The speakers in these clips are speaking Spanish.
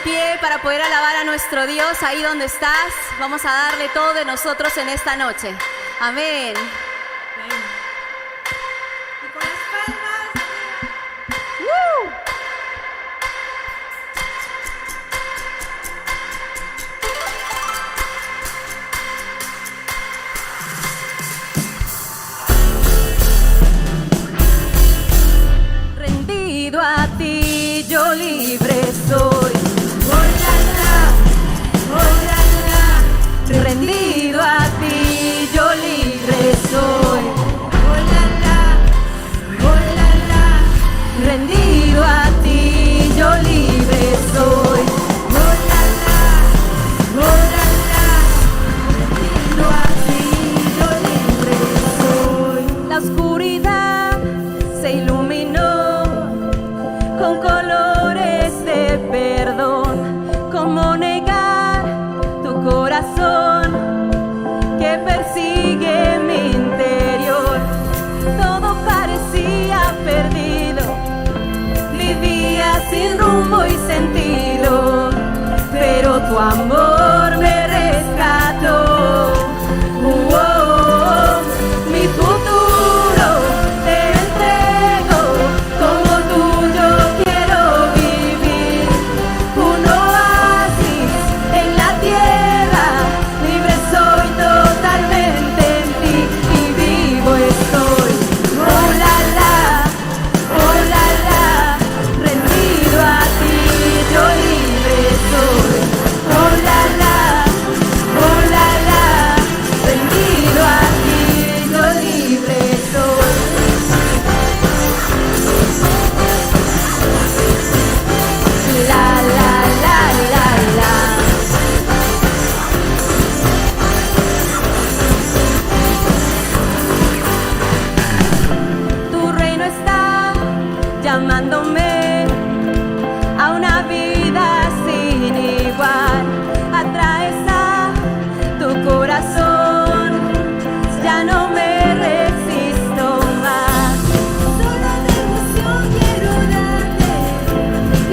pie para poder alabar a nuestro Dios ahí donde estás. Vamos a darle todo de nosotros en esta noche. Amén. Y con las palmas. Rendido a ti, yo libre soy. Rendido a ti, yo libre soy. Rendido a ti, yo libre soy. Rendido a ti, yo libre soy. La oscuridad se iluminó con colores de perdón. ¿Cómo negar tu corazón que persigue mi interior? Todo parecía perdido, vivía sin rumbo y sentido, pero tu amor me rescató. Mi futuro te entrego, como tuyo quiero vivir. Un oasis en la tierra, libre soy totalmente en ti y vivo estoy. Oh la la, rendido a ti, yo libre soy. Oh la la, rendido a ti, yo libre soy. La la la la la. Tu reino está llamándome a una vida sin igual. Atraes a tu corazón, ya no me resisto más. Solo de emoción quiero darte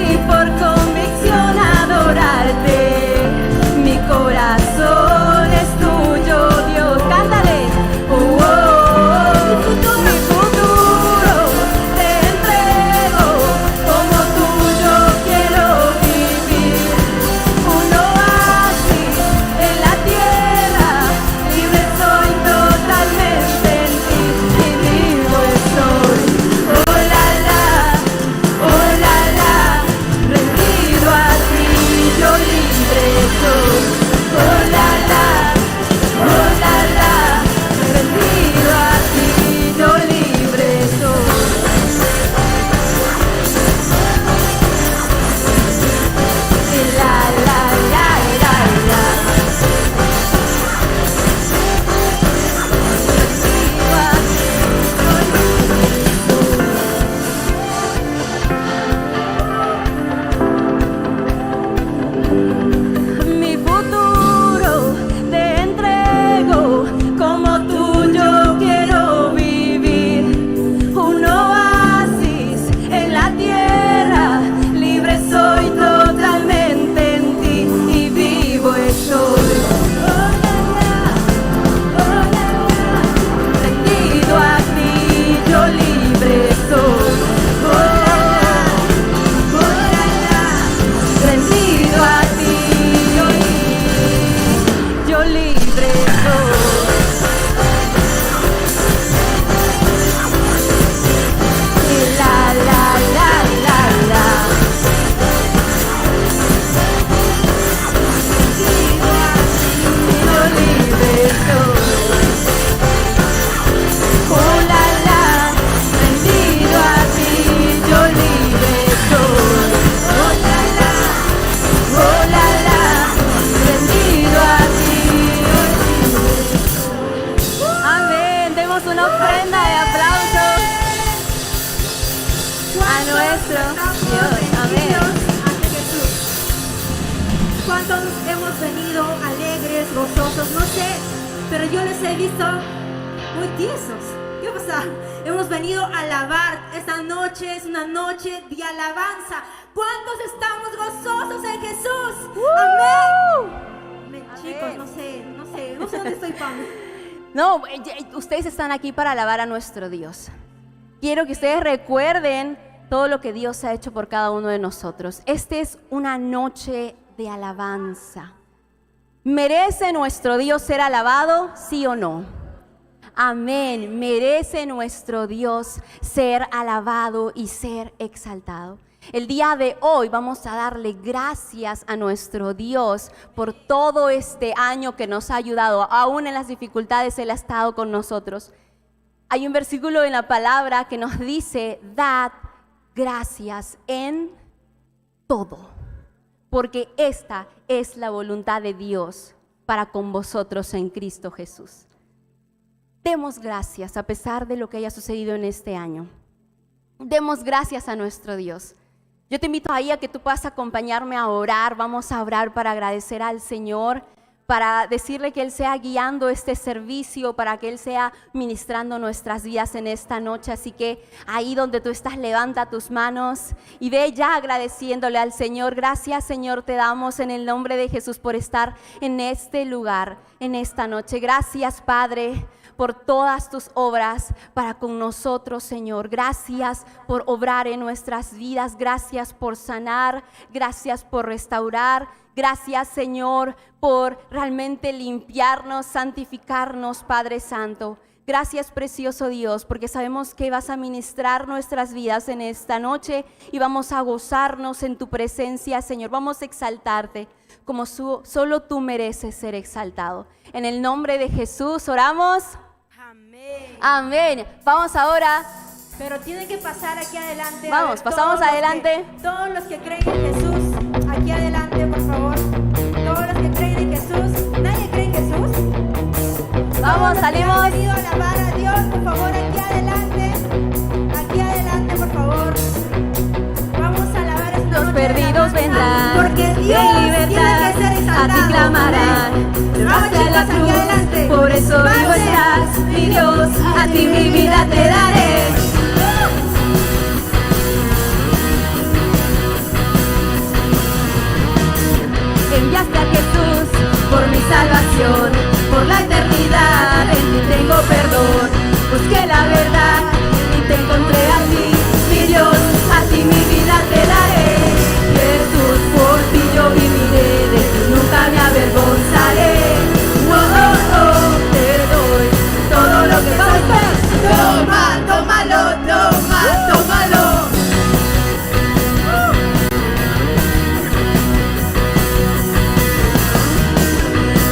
y por convicción adorarte. Mi corazón es tuyo, Dios. Cántale. Mi futuro te entrego, como tuyo quiero vivir. Un oasis en la tierra, libre soy totalmente en ti y vivo estoy. Oh la la, rendido a ti, yo libre soy. Oh la la, rendido a ti, yo libre soy. Mi futuro te entrego, como tuyo quiero vivir. Un oasis en la tierra, libre soy totalmente en ti y vivo estoy. Rendido a ti, yo libre soy. Rendido a ti, yo libre soy. La la la. Yo libre soy. Oh la, rendido a ti, yo libre soy. Oh la, rendido a ti. Amén. Demos una ofrenda de aplausos a nuestro Dios. Amén. Ante Jesús. ¿Cuántos hemos venido alegres, gozosos? No sé, pero yo les he visto muy tiesos. ¿Qué ha pasado? alabanza. Hemos venido a alabar. Esta noche es una noche de alabanza. ¿Cuántos estamos gozosos en Jesús? Amén. Chicos, no sé dónde estoy, Pam. No, ustedes están aquí para alabar a nuestro Dios. Quiero que ustedes recuerden todo lo que Dios ha hecho por cada uno de nosotros. Esta es una noche de alabanza. ¿Merece nuestro Dios ser alabado? ¿Sí o no? Amén. Merece nuestro Dios ser alabado y ser exaltado. El día de hoy vamos a darle gracias a nuestro Dios por todo este año que nos ha ayudado. Aún en las dificultades Él ha estado con nosotros. Hay un versículo en la palabra que nos dice: dad gracias en todo, porque esta es la voluntad de Dios para con vosotros en Cristo Jesús. Demos gracias a pesar de lo que haya sucedido en este año. Demos gracias a nuestro Dios. Yo te invito ahí a que tú puedas acompañarme a orar. Vamos a orar para agradecer al Señor, para decirle que Él sea guiando este servicio, para que Él sea ministrando nuestras vidas en esta noche. Así que ahí donde tú estás, levanta tus manos y ve ya agradeciéndole al Señor. Gracias, Señor, te damos en el nombre de Jesús por estar en este lugar, en esta noche. Gracias, Padre, por todas tus obras para con nosotros, Señor. Gracias por obrar en nuestras vidas. Gracias por sanar. Gracias por restaurar. Gracias, Señor, por realmente limpiarnos, santificarnos, Padre Santo. Gracias, precioso Dios, porque sabemos que vas a ministrar nuestras vidas en esta noche y vamos a gozarnos en tu presencia, Señor. Vamos a exaltarte como solo tú mereces ser exaltado. En el nombre de Jesús oramos. Amén. Amén. Vamos ahora. Pero tienen que pasar aquí adelante. Vamos, pasamos adelante. Todos los que creen en Jesús, aquí adelante, por favor. Todos los que creen en Jesús. ¿Nadie cree en Jesús? Vamos, salimos. Han venido a alabar a Dios, por favor, aquí adelante. Aquí adelante, por favor. Vamos a alabar esta Los noche perdidos de alabanza, vendrán, porque Dios en libertad tiene que ser a exaltado. ti clamarán. Amén. Vamos, Hasta la chicos, aquí cruz, adelante. por eso vivo Pase. estás, mi Dios, a ti mi vida te daré. Enviaste a Jesús por mi salvación, por la eternidad, en ti tengo perdón. Busqué la verdad y te encontré a ti, mi Dios, a ti mi vida te daré. Jesús, por ti yo viviré, de ti nunca me avergonzaré. Oh, oh, oh, te doy todo lo que soy. Toma, tómalo, toma, tómalo.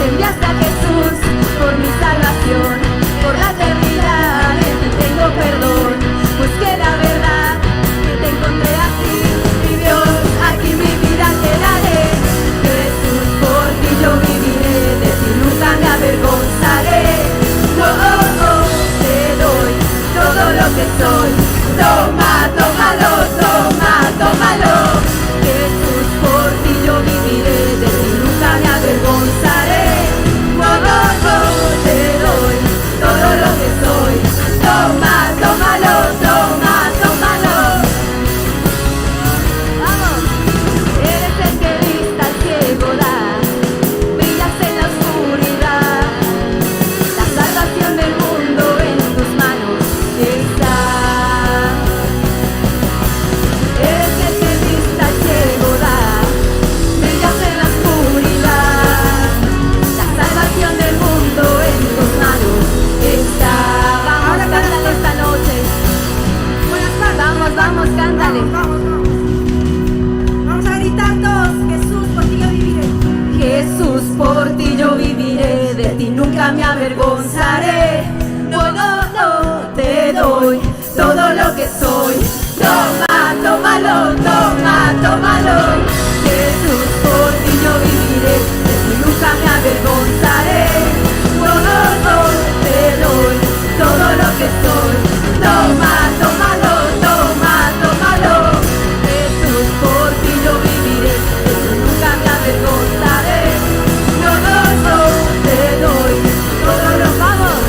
Enviaste a Jesús por mi salvación, por la eternidad, en ti tengo perdón. Busqué la verdad y te encontré a ti, mi Dios, aquí mi vida te daré. Jesús, por ti yo viviré, de ti nunca me avergonzaré. Oh, oh, oh, te doy todo lo que soy. Toma, tómalo, toma, tómalo. Jesús, por ti yo viviré, de ti nunca me avergonzaré. Oh, oh, oh, te doy todo lo que soy. Toma, tómalo, toma, tómalo. Vamos. Eres el que vista al ciego da, brillas en la oscuridad. La salvación del mundo en tus manos está. Eres el que vista al ciego da, brillas en la oscuridad. La salvación del mundo en tus manos está. Vamos, cántale esta noche. Vamos, vamos, cántale. Vamos a gritar todos. Jesús, por ti yo viviré. Jesús, por ti yo viviré, de ti nunca me avergonzaré. No, no, no, te doy todo lo que soy. Toma, tómalo, toma, tómalo. Jesús, por ti yo viviré, de ti nunca me avergonzaré. No, no, no, te doy todo lo que soy. Toma, tómalo, toma, tómalo. Jesús, por ti yo viviré, de ti nunca me avergonzaré. No, no, no, te doy todo lo que vamos.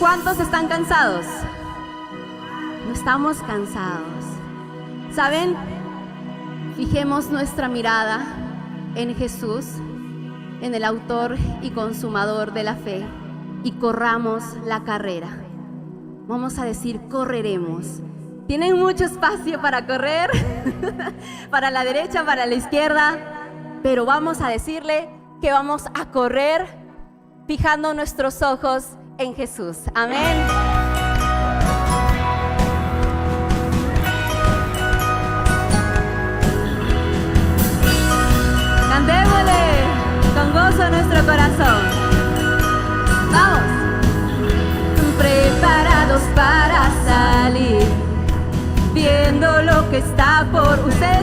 ¿Cuántos están cansados? No estamos cansados. ¿Saben? Fijemos nuestra mirada en Jesús, en el autor y consumador de la fe, y corramos la carrera. Vamos a decir, correremos. Tienen mucho espacio para correr, para la derecha, para la izquierda, pero vamos a decirle que vamos a correr fijando nuestros ojos en Jesús. Amén. Cantémosle con gozo nuestro corazón. Vamos. Preparados para salir, viendo lo que está por ustedes.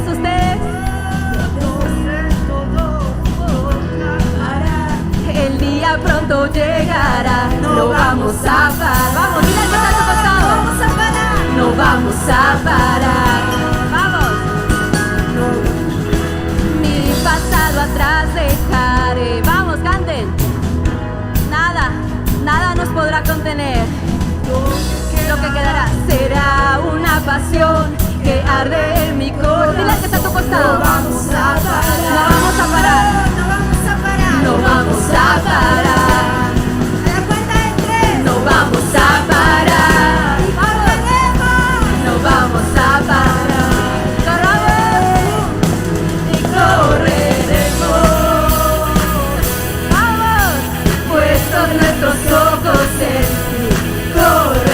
El día pronto llegará, no vamos a parar. Vamos, mira que está a tu costado. Vamos a parar. No vamos a parar. Vamos. Mi pasado atrás dejaré. Vamos, canten. Nada nos podrá contener. Lo que quedará será una pasión que arde en mi corazón. Dile que está a tu costado. No vamos a parar. No vamos a parar. No vamos a parar. No vamos a parar. A la cuenta de 3. No vamos a parar. ¡Correremos! No vamos a parar. Corramos y correremos. Vamos, puestos nuestros ojos en ti, correremos.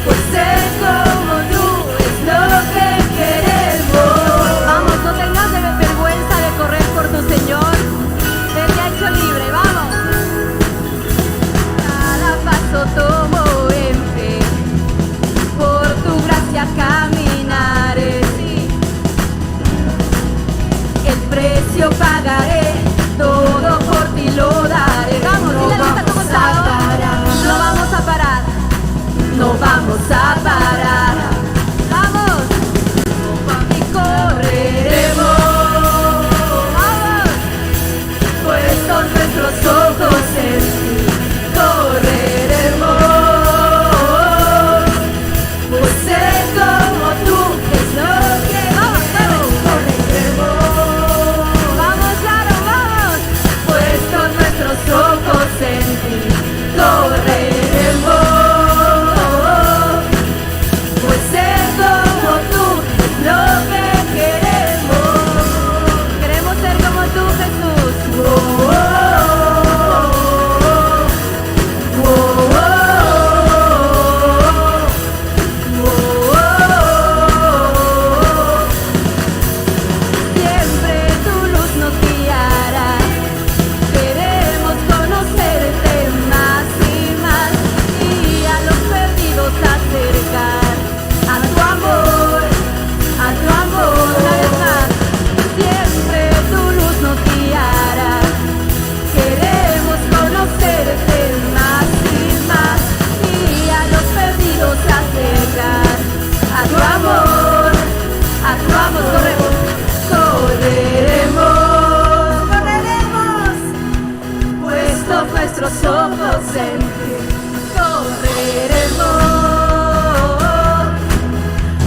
Pues ser como tú es lo que queremos. Vamos, no tengas vergüenza de correr por tu Señor. Él te ha hecho libre, vamos. Cada paso tomo en fe, por tu gracia caminaré, sí. El precio pagaré, todo por ti lo daré. Vamos, dile que está a tu costado. No vamos a parar. No vamos a parar. Vamos. Y correremos. Vamos. Puestos nuestros ojos en ti, correremos. Pues ser como tú es lo que correremos. Vamos, claro, vamos. Puestos nuestros ojos en ti, correremos. Pues ser como tú es lo que queremos. Queremos ser como tú, Jesús. Oh, oh, oh, oh, oh, oh. Siempre tu luz nos guiará. Queremos conocerte más y más, y a los perdidos acercar a tu amor, una vez más. Siempre tu luz nos guiará. Queremos conocerte más y más, y a los perdidos acercar a tu amor, correremos. ¡Correremos! Puestos nuestros ojos en ti, correremos.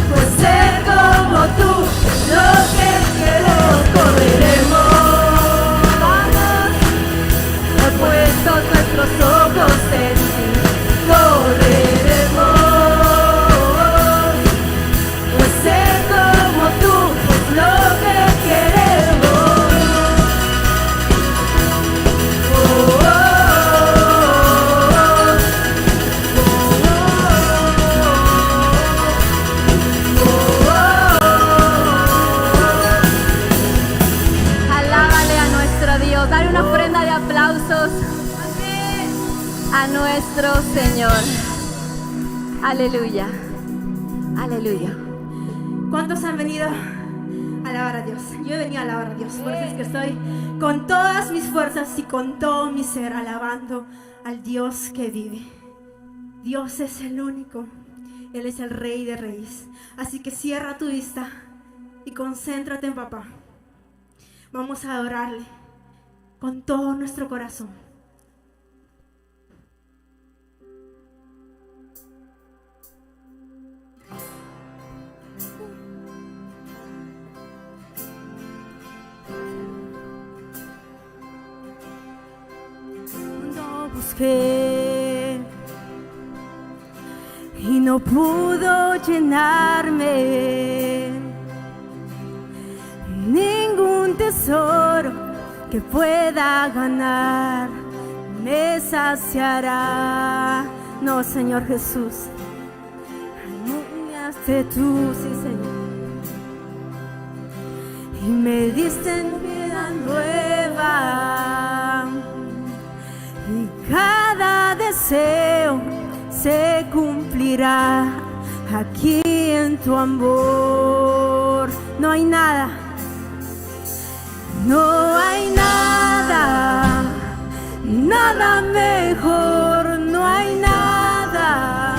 Pues ser como tú es lo que queremos, correremos. Vamos, puestos nuestros ojos en ti, correremos. Pues ser como tú es lo que queremos. Oh, oh, alábale a nuestro Dios. Dale una ofrenda de aplausos a nuestro Señor. Aleluya. Aleluya. ¿Cuántos han venido a alabar a Dios? Yo he venido a alabar a Dios. Por eso es que estoy con todas mis fuerzas y con todo mi ser alabando al Dios que vive. Dios es el único. Él es el Rey de Reyes. Así que cierra tu vista y concéntrate en papá. Vamos a adorarle con todo nuestro corazón. busqué y no pudo llenarme. Ningún tesoro que pueda ganar me saciará. No, Señor Jesús, anunciaste tú, sí, Señor, y me diste vida nueva, y cada deseo se cumplirá aquí en tu amor. No hay nada, no hay nada, nada mejor, no hay nada,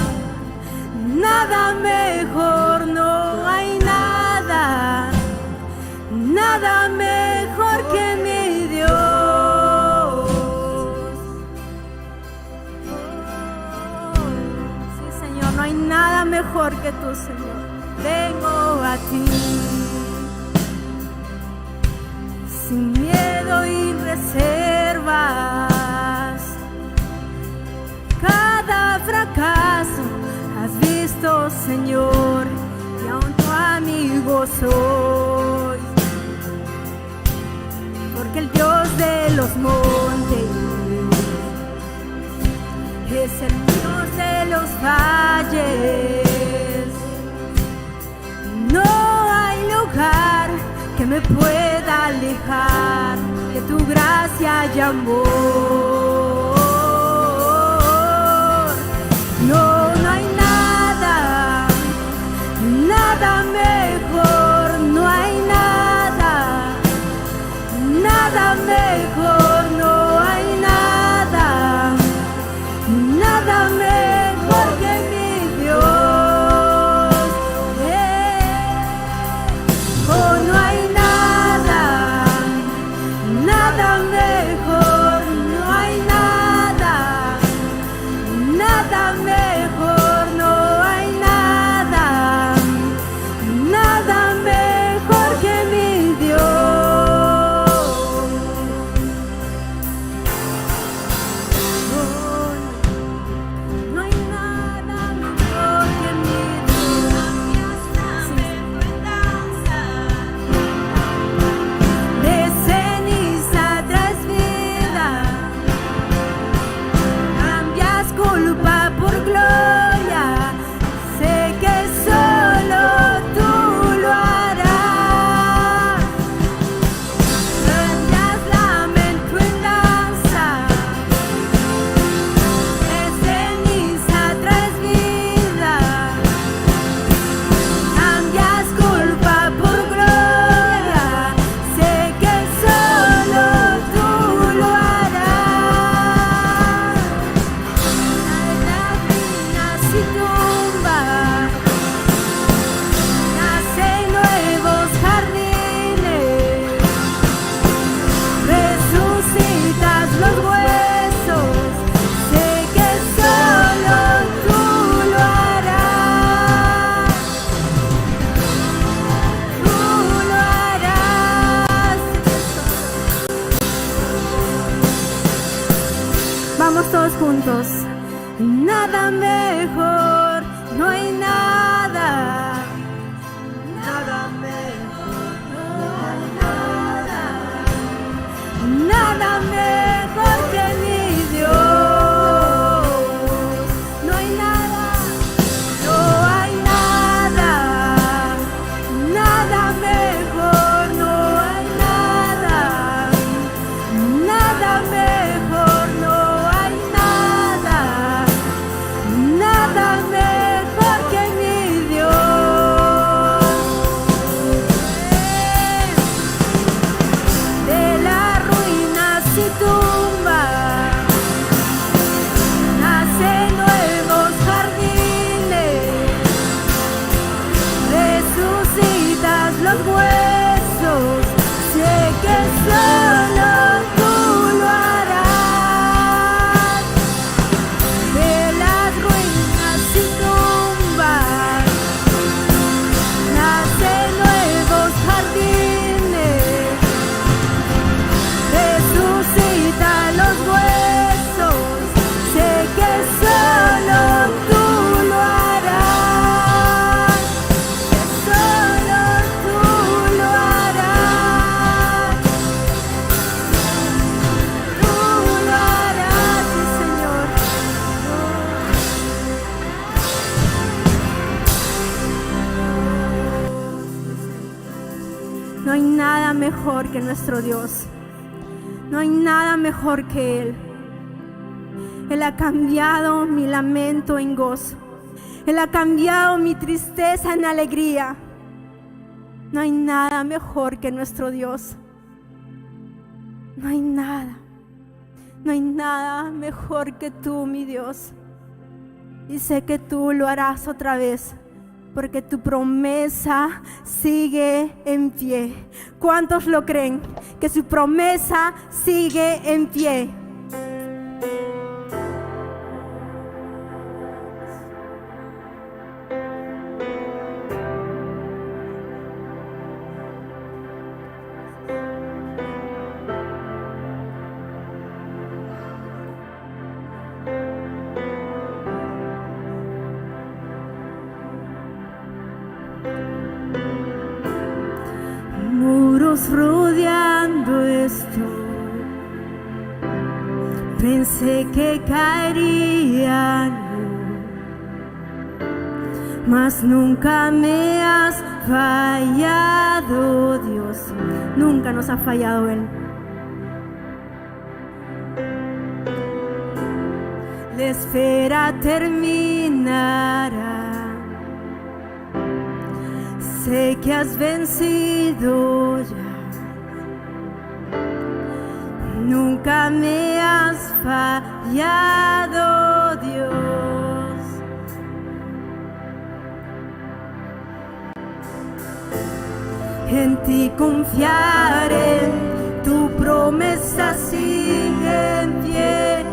nada mejor, no hay nada, nada mejor que mi Dios. Sí, Señor, no hay nada mejor que tú, Señor. Vengo a ti sin miedo y reservas. Cada fracaso has visto, Señor, y aún tu amigo soy. Porque el Dios de los montes es el Dios de los valles. No hay lugar que me pueda alejar de tu gracia y amor. No, no hay nada, nada mejor, no hay nada, nada mejor, no hay nada, nada mejor que mi Dios. Oh, no hay nada, nada mejor, no hay nada, nada mejor, no hay nada, nada mejor que mi Dios. Oh, no hay nada mejor que mi Dios. De ceniza traes vida, cambias culpa por gloria. Sé que solo tú lo harás. Cambias lamento en danza, de ceniza traes vida, cambias culpa por gloria. Sé que solo tú lo harás. Lágrimas y tumbas, nacen nuevos jardines, resucitas los huesos. Sé que solo tú lo harás, tú lo harás. Vamos todos juntos. Nada mejor, no hay nada, nada mejor, no hay nada, nada mejor que mi Dios. No hay nada, no hay nada, nada mejor, no hay nada, nada mejor, no hay nada, nada mejor que mi Dios. De la ruina si tú nada mejor que nuestro Dios. No hay nada mejor que Él. Él ha cambiado mi lamento en gozo. Él ha cambiado mi tristeza en alegría. No hay nada mejor que nuestro Dios. No hay nada. No hay nada mejor que tú, mi Dios. Y sé que tú lo harás otra vez, porque tu promesa sigue en pie. ¿Cuántos lo creen? Que su promesa sigue en pie. Muros rodeando esto, pensé que caerían, mas nunca me has fallado, Dios. Nunca nos ha fallado Él. La espera terminará. Sé que has vencido ya. Nunca me has fallado, Dios. En ti confiaré, tu promesa sigue en pie.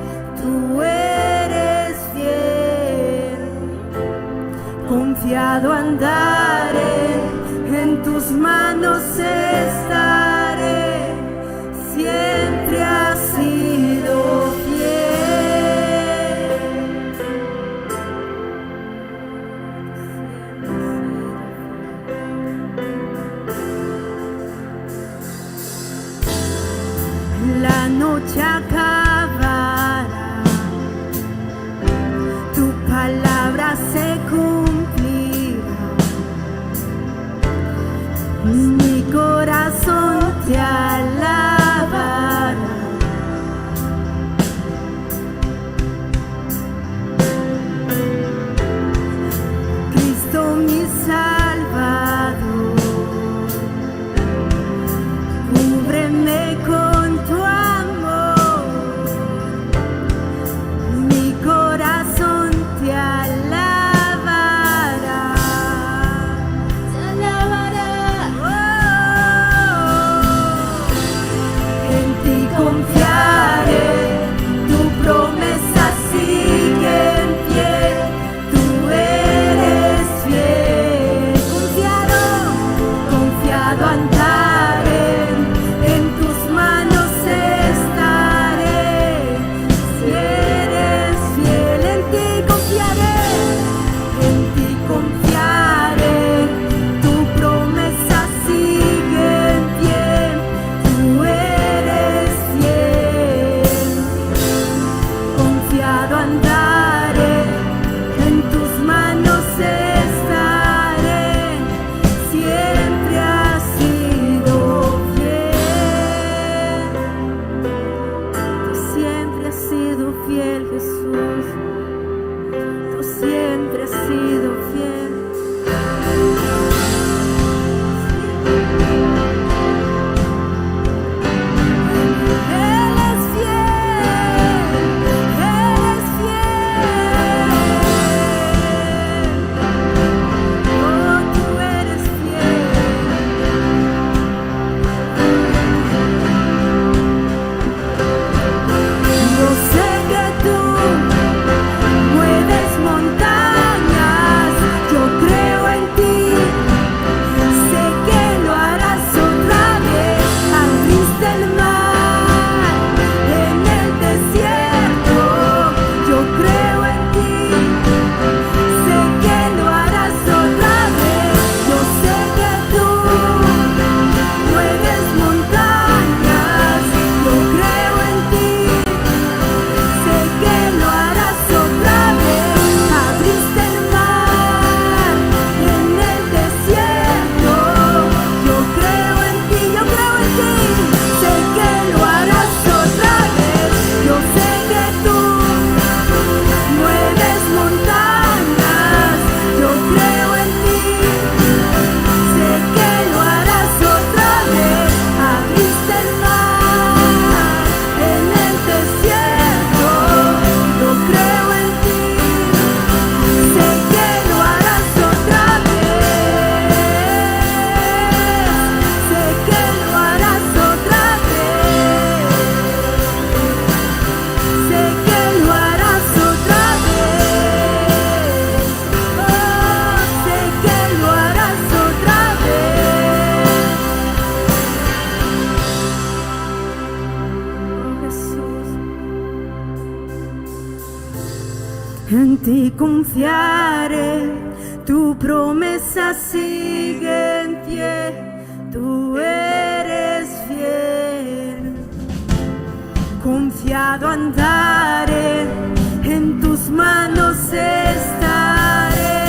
Tú eres fiel, confiado andaré, en tus manos estaré, siempre has sido fiel. La noche acabará, tu palabra se cumplirá. Mi corazón te alabará. Cristo mi Salvador, cúbreme con tu amor. Mi corazón te alabará. Te alabará. En ti confiaré, tu promesa sigue en pie. Tú eres fiel, confiado andaré, en tus manos estaré. Si eres fiel, en ti confiaré, tu promesa sigue en pie. Tú eres fiel, confiado andaré, en tus manos estaré. Siempre has sido fiel. Tú siempre has sido fiel, Jesús. Tú siempre has sido fiel. Él es fiel, Él es fiel. Oh, tú eres fiel. Yo sé que tú mueves montañas. Yo En ti confiaré, tu promesa sigue en pie, tú eres fiel. Confiado andaré, en tus manos estaré.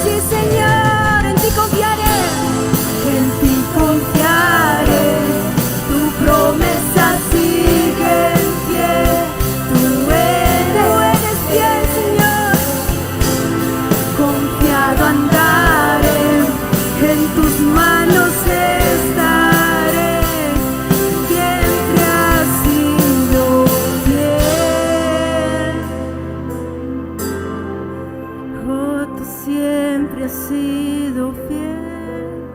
Sí, Señor, en ti confiaré, en ti confiaré, tu promesa sigue en pie, tú eres fiel, Señor. Confiado andaré, en tus manos estaré, siempre has sido fiel. Oh, tú siempre has sido fiel,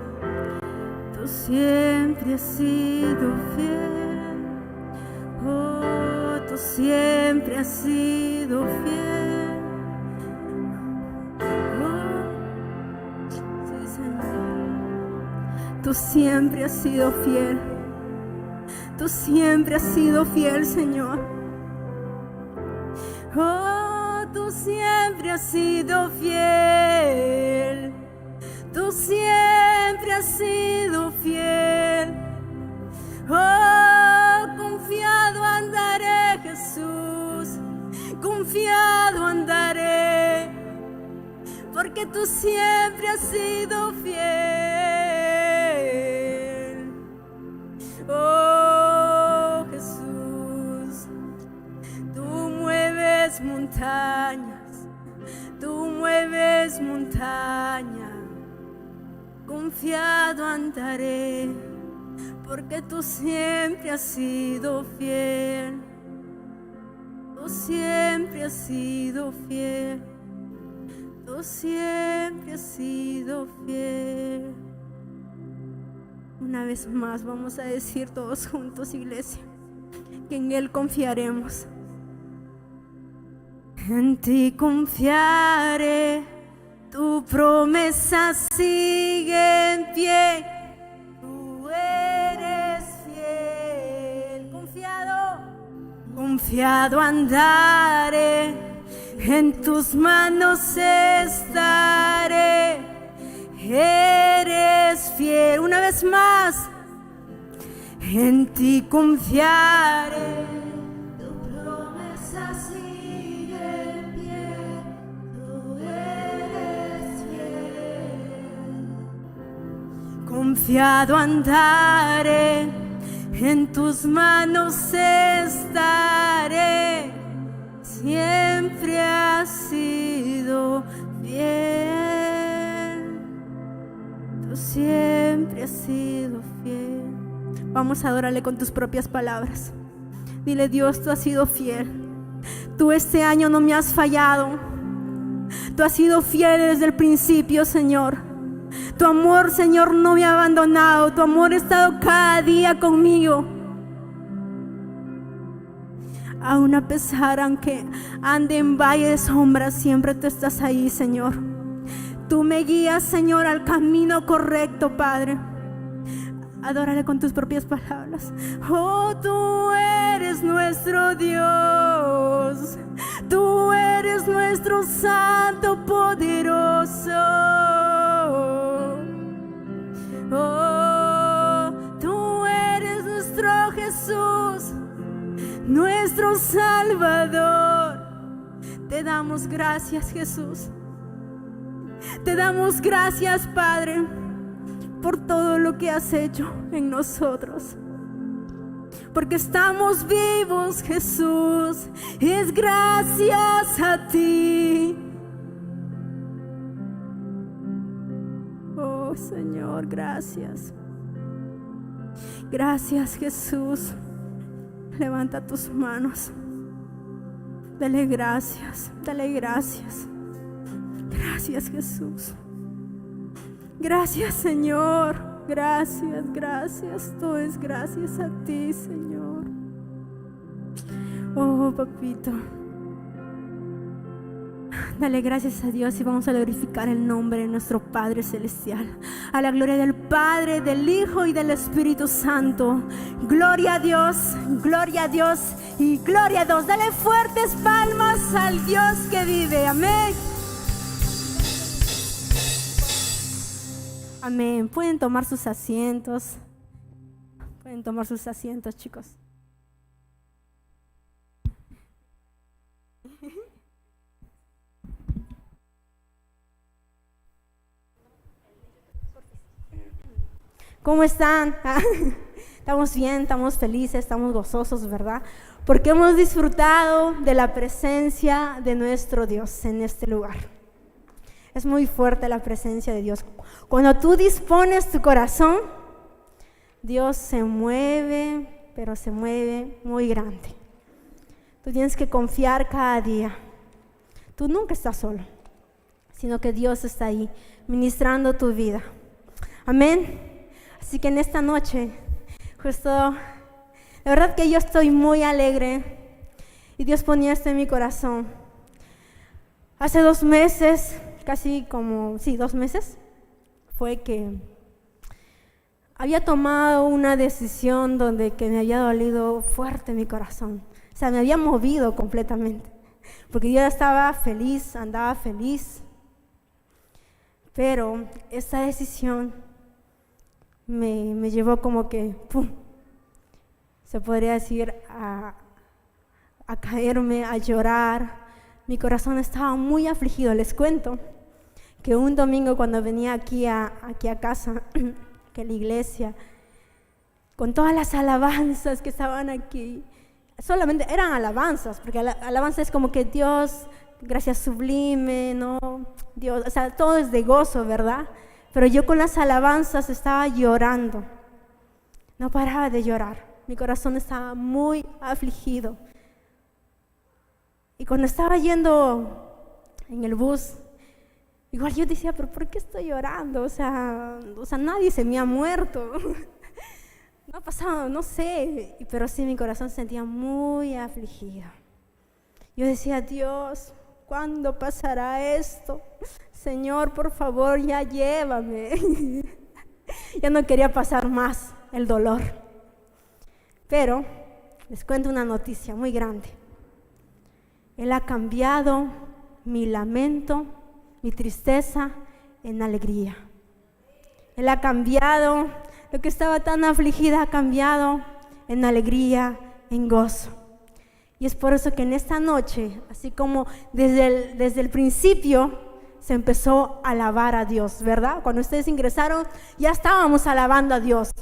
tú siempre has sido fiel. Oh, tú siempre has sido fiel. Oh, sí, Señor. Tú siempre has sido fiel. Tú siempre has sido fiel, Señor. Oh, tú siempre has sido fiel. Tú siempre has sido fiel. Oh, confiado andaré, Jesús. Confiado andaré, porque tú siempre has sido fiel. Oh, Jesús, tú mueves montañas, tú mueves montañas. Confiado andaré, porque tú siempre has sido fiel. Tú siempre has sido fiel. Tú siempre has sido fiel. Una vez más vamos a decir todos juntos, iglesia, que en Él confiaremos. En ti confiaré, tu promesa sigue en pie, tú eres fiel. Confiado andaré, en tus manos estaré, eres fiel. Una vez más, en ti confiaré, tu promesa sigue en pie, tú eres fiel. Confiado andaré, en tus manos estaré, siempre has sido fiel. Tú siempre has sido fiel. Vamos a adorarle con tus propias palabras. Dile: Dios, tú has sido fiel. Tú este año no me has fallado. Tú has sido fiel desde el principio, Señor. Tu amor, Señor, no me ha abandonado. Tu amor ha estado cada día conmigo. Aún a pesar, aunque ande en valle de sombras, siempre tú estás ahí, Señor. Tú me guías, Señor, al camino correcto, Padre. Adórale con tus propias palabras. Oh, tú eres nuestro Dios. Tú eres nuestro Santo poderoso. Oh, tú eres nuestro Jesús, nuestro Salvador. Te damos gracias, Jesús. Te damos gracias, Padre, por todo lo que has hecho en nosotros. Porque estamos vivos, Jesús, es gracias a ti. Oh, Señor, gracias. Gracias, Jesús. Levanta tus manos. Dale gracias, dale gracias. Gracias, Jesús. Gracias, Señor. Gracias, gracias. Todo es gracias a ti, Señor. Oh, papito, Dale gracias a Dios y vamos a glorificar el nombre de nuestro Padre Celestial. A la gloria del Padre, del Hijo y del Espíritu Santo. Gloria a Dios y gloria a Dios. Dale fuertes palmas al Dios que vive. Amén. Amén. Pueden tomar sus asientos. Pueden tomar sus asientos, chicos. ¿Cómo están? Estamos bien, estamos felices, estamos gozosos, ¿verdad? Porque hemos disfrutado de la presencia de nuestro Dios en este lugar. Es muy fuerte la presencia de Dios. Cuando tú dispones tu corazón, Dios se mueve, pero se mueve muy grande. Tú tienes que confiar cada día. Tú nunca estás solo, sino que Dios está ahí ministrando tu vida. Amén. Así que en esta noche, justo, la verdad que yo estoy muy alegre y Dios ponía esto en mi corazón. Hace 2 meses, casi como, 2 meses, fue que había tomado una decisión donde que me había dolido fuerte mi corazón. O sea, me había movido completamente, porque yo estaba feliz, andaba feliz, pero esa decisión me llevó como que, ¡pum!, se podría decir, a caerme, a llorar. Mi corazón estaba muy afligido. Les cuento que un domingo cuando venía aquí a casa, que la iglesia, con todas las alabanzas que estaban aquí, solamente eran alabanzas, porque alabanza es como que Dios, gracias sublime, ¿no? Dios, o sea, todo es de gozo, ¿verdad? Pero yo con las alabanzas estaba llorando, no paraba de llorar, mi corazón estaba muy afligido. Y cuando estaba yendo en el bus, igual yo decía, pero ¿por qué estoy llorando? O sea, nadie se me ha muerto, no ha pasado, no sé, pero sí mi corazón se sentía muy afligido. Yo decía, Dios, ¿cuándo pasará esto? Señor, por favor, ya llévame. Ya no quería pasar más el dolor. Pero les cuento una noticia muy grande. Él ha cambiado mi lamento, mi tristeza en alegría. Él ha cambiado lo que estaba tan afligida, ha cambiado en alegría, en gozo. Y es por eso que en esta noche, así como desde el principio, se empezó a alabar a Dios, ¿verdad? Cuando ustedes ingresaron, ya estábamos alabando a Dios.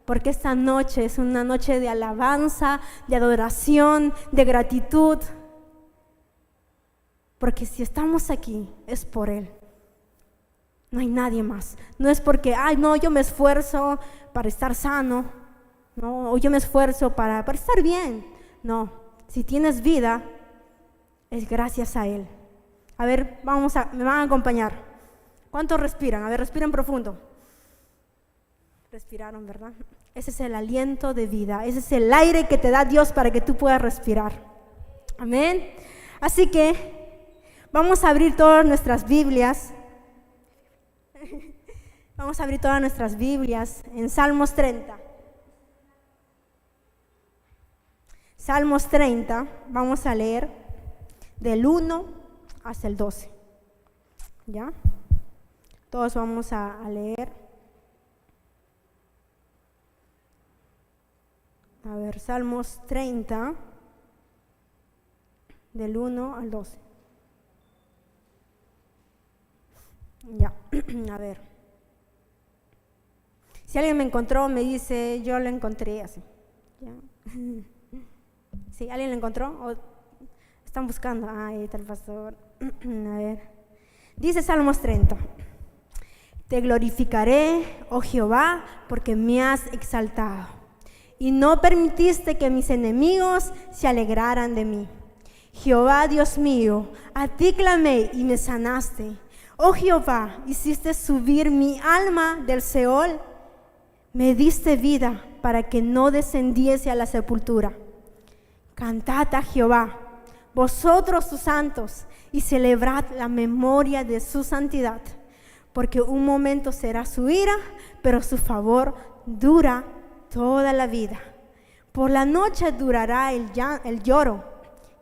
Porque esta noche es una noche de alabanza, de adoración, de gratitud. Porque si estamos aquí, es por Él. No hay nadie más. No es porque, no, yo me esfuerzo para estar sano, no, o yo me esfuerzo para estar bien. No, si tienes vida, es gracias a Él. A ver, me van a acompañar. ¿Cuántos respiran? A ver, respiren profundo. Respiraron, ¿verdad? Ese es el aliento de vida. Ese es el aire que te da Dios para que tú puedas respirar. Amén. Así que vamos a abrir todas nuestras Biblias. Vamos a abrir todas nuestras Biblias en Salmos 30. Salmos 30, vamos a leer del 1 hasta el 12. ¿Ya? Todos vamos a leer. A ver, Salmos 30, del 1 al 12. Ya, a ver. Si alguien me encontró, me dice, yo lo encontré así. ¿Ya? ¿Sí? ¿Alguien lo encontró? ¿O están buscando? Ahí está el pastor. A ver. Dice Salmos 30. Te glorificaré, oh Jehová, porque me has exaltado, y no permitiste que mis enemigos se alegraran de mí. Jehová, Dios mío, a ti clamé y me sanaste. Oh Jehová, hiciste subir mi alma del Seol, me diste vida para que no descendiese a la sepultura. Cantad a Jehová, vosotros sus santos, y celebrad la memoria de su santidad, porque un momento será su ira, pero su favor dura toda la vida. Por la noche durará el lloro,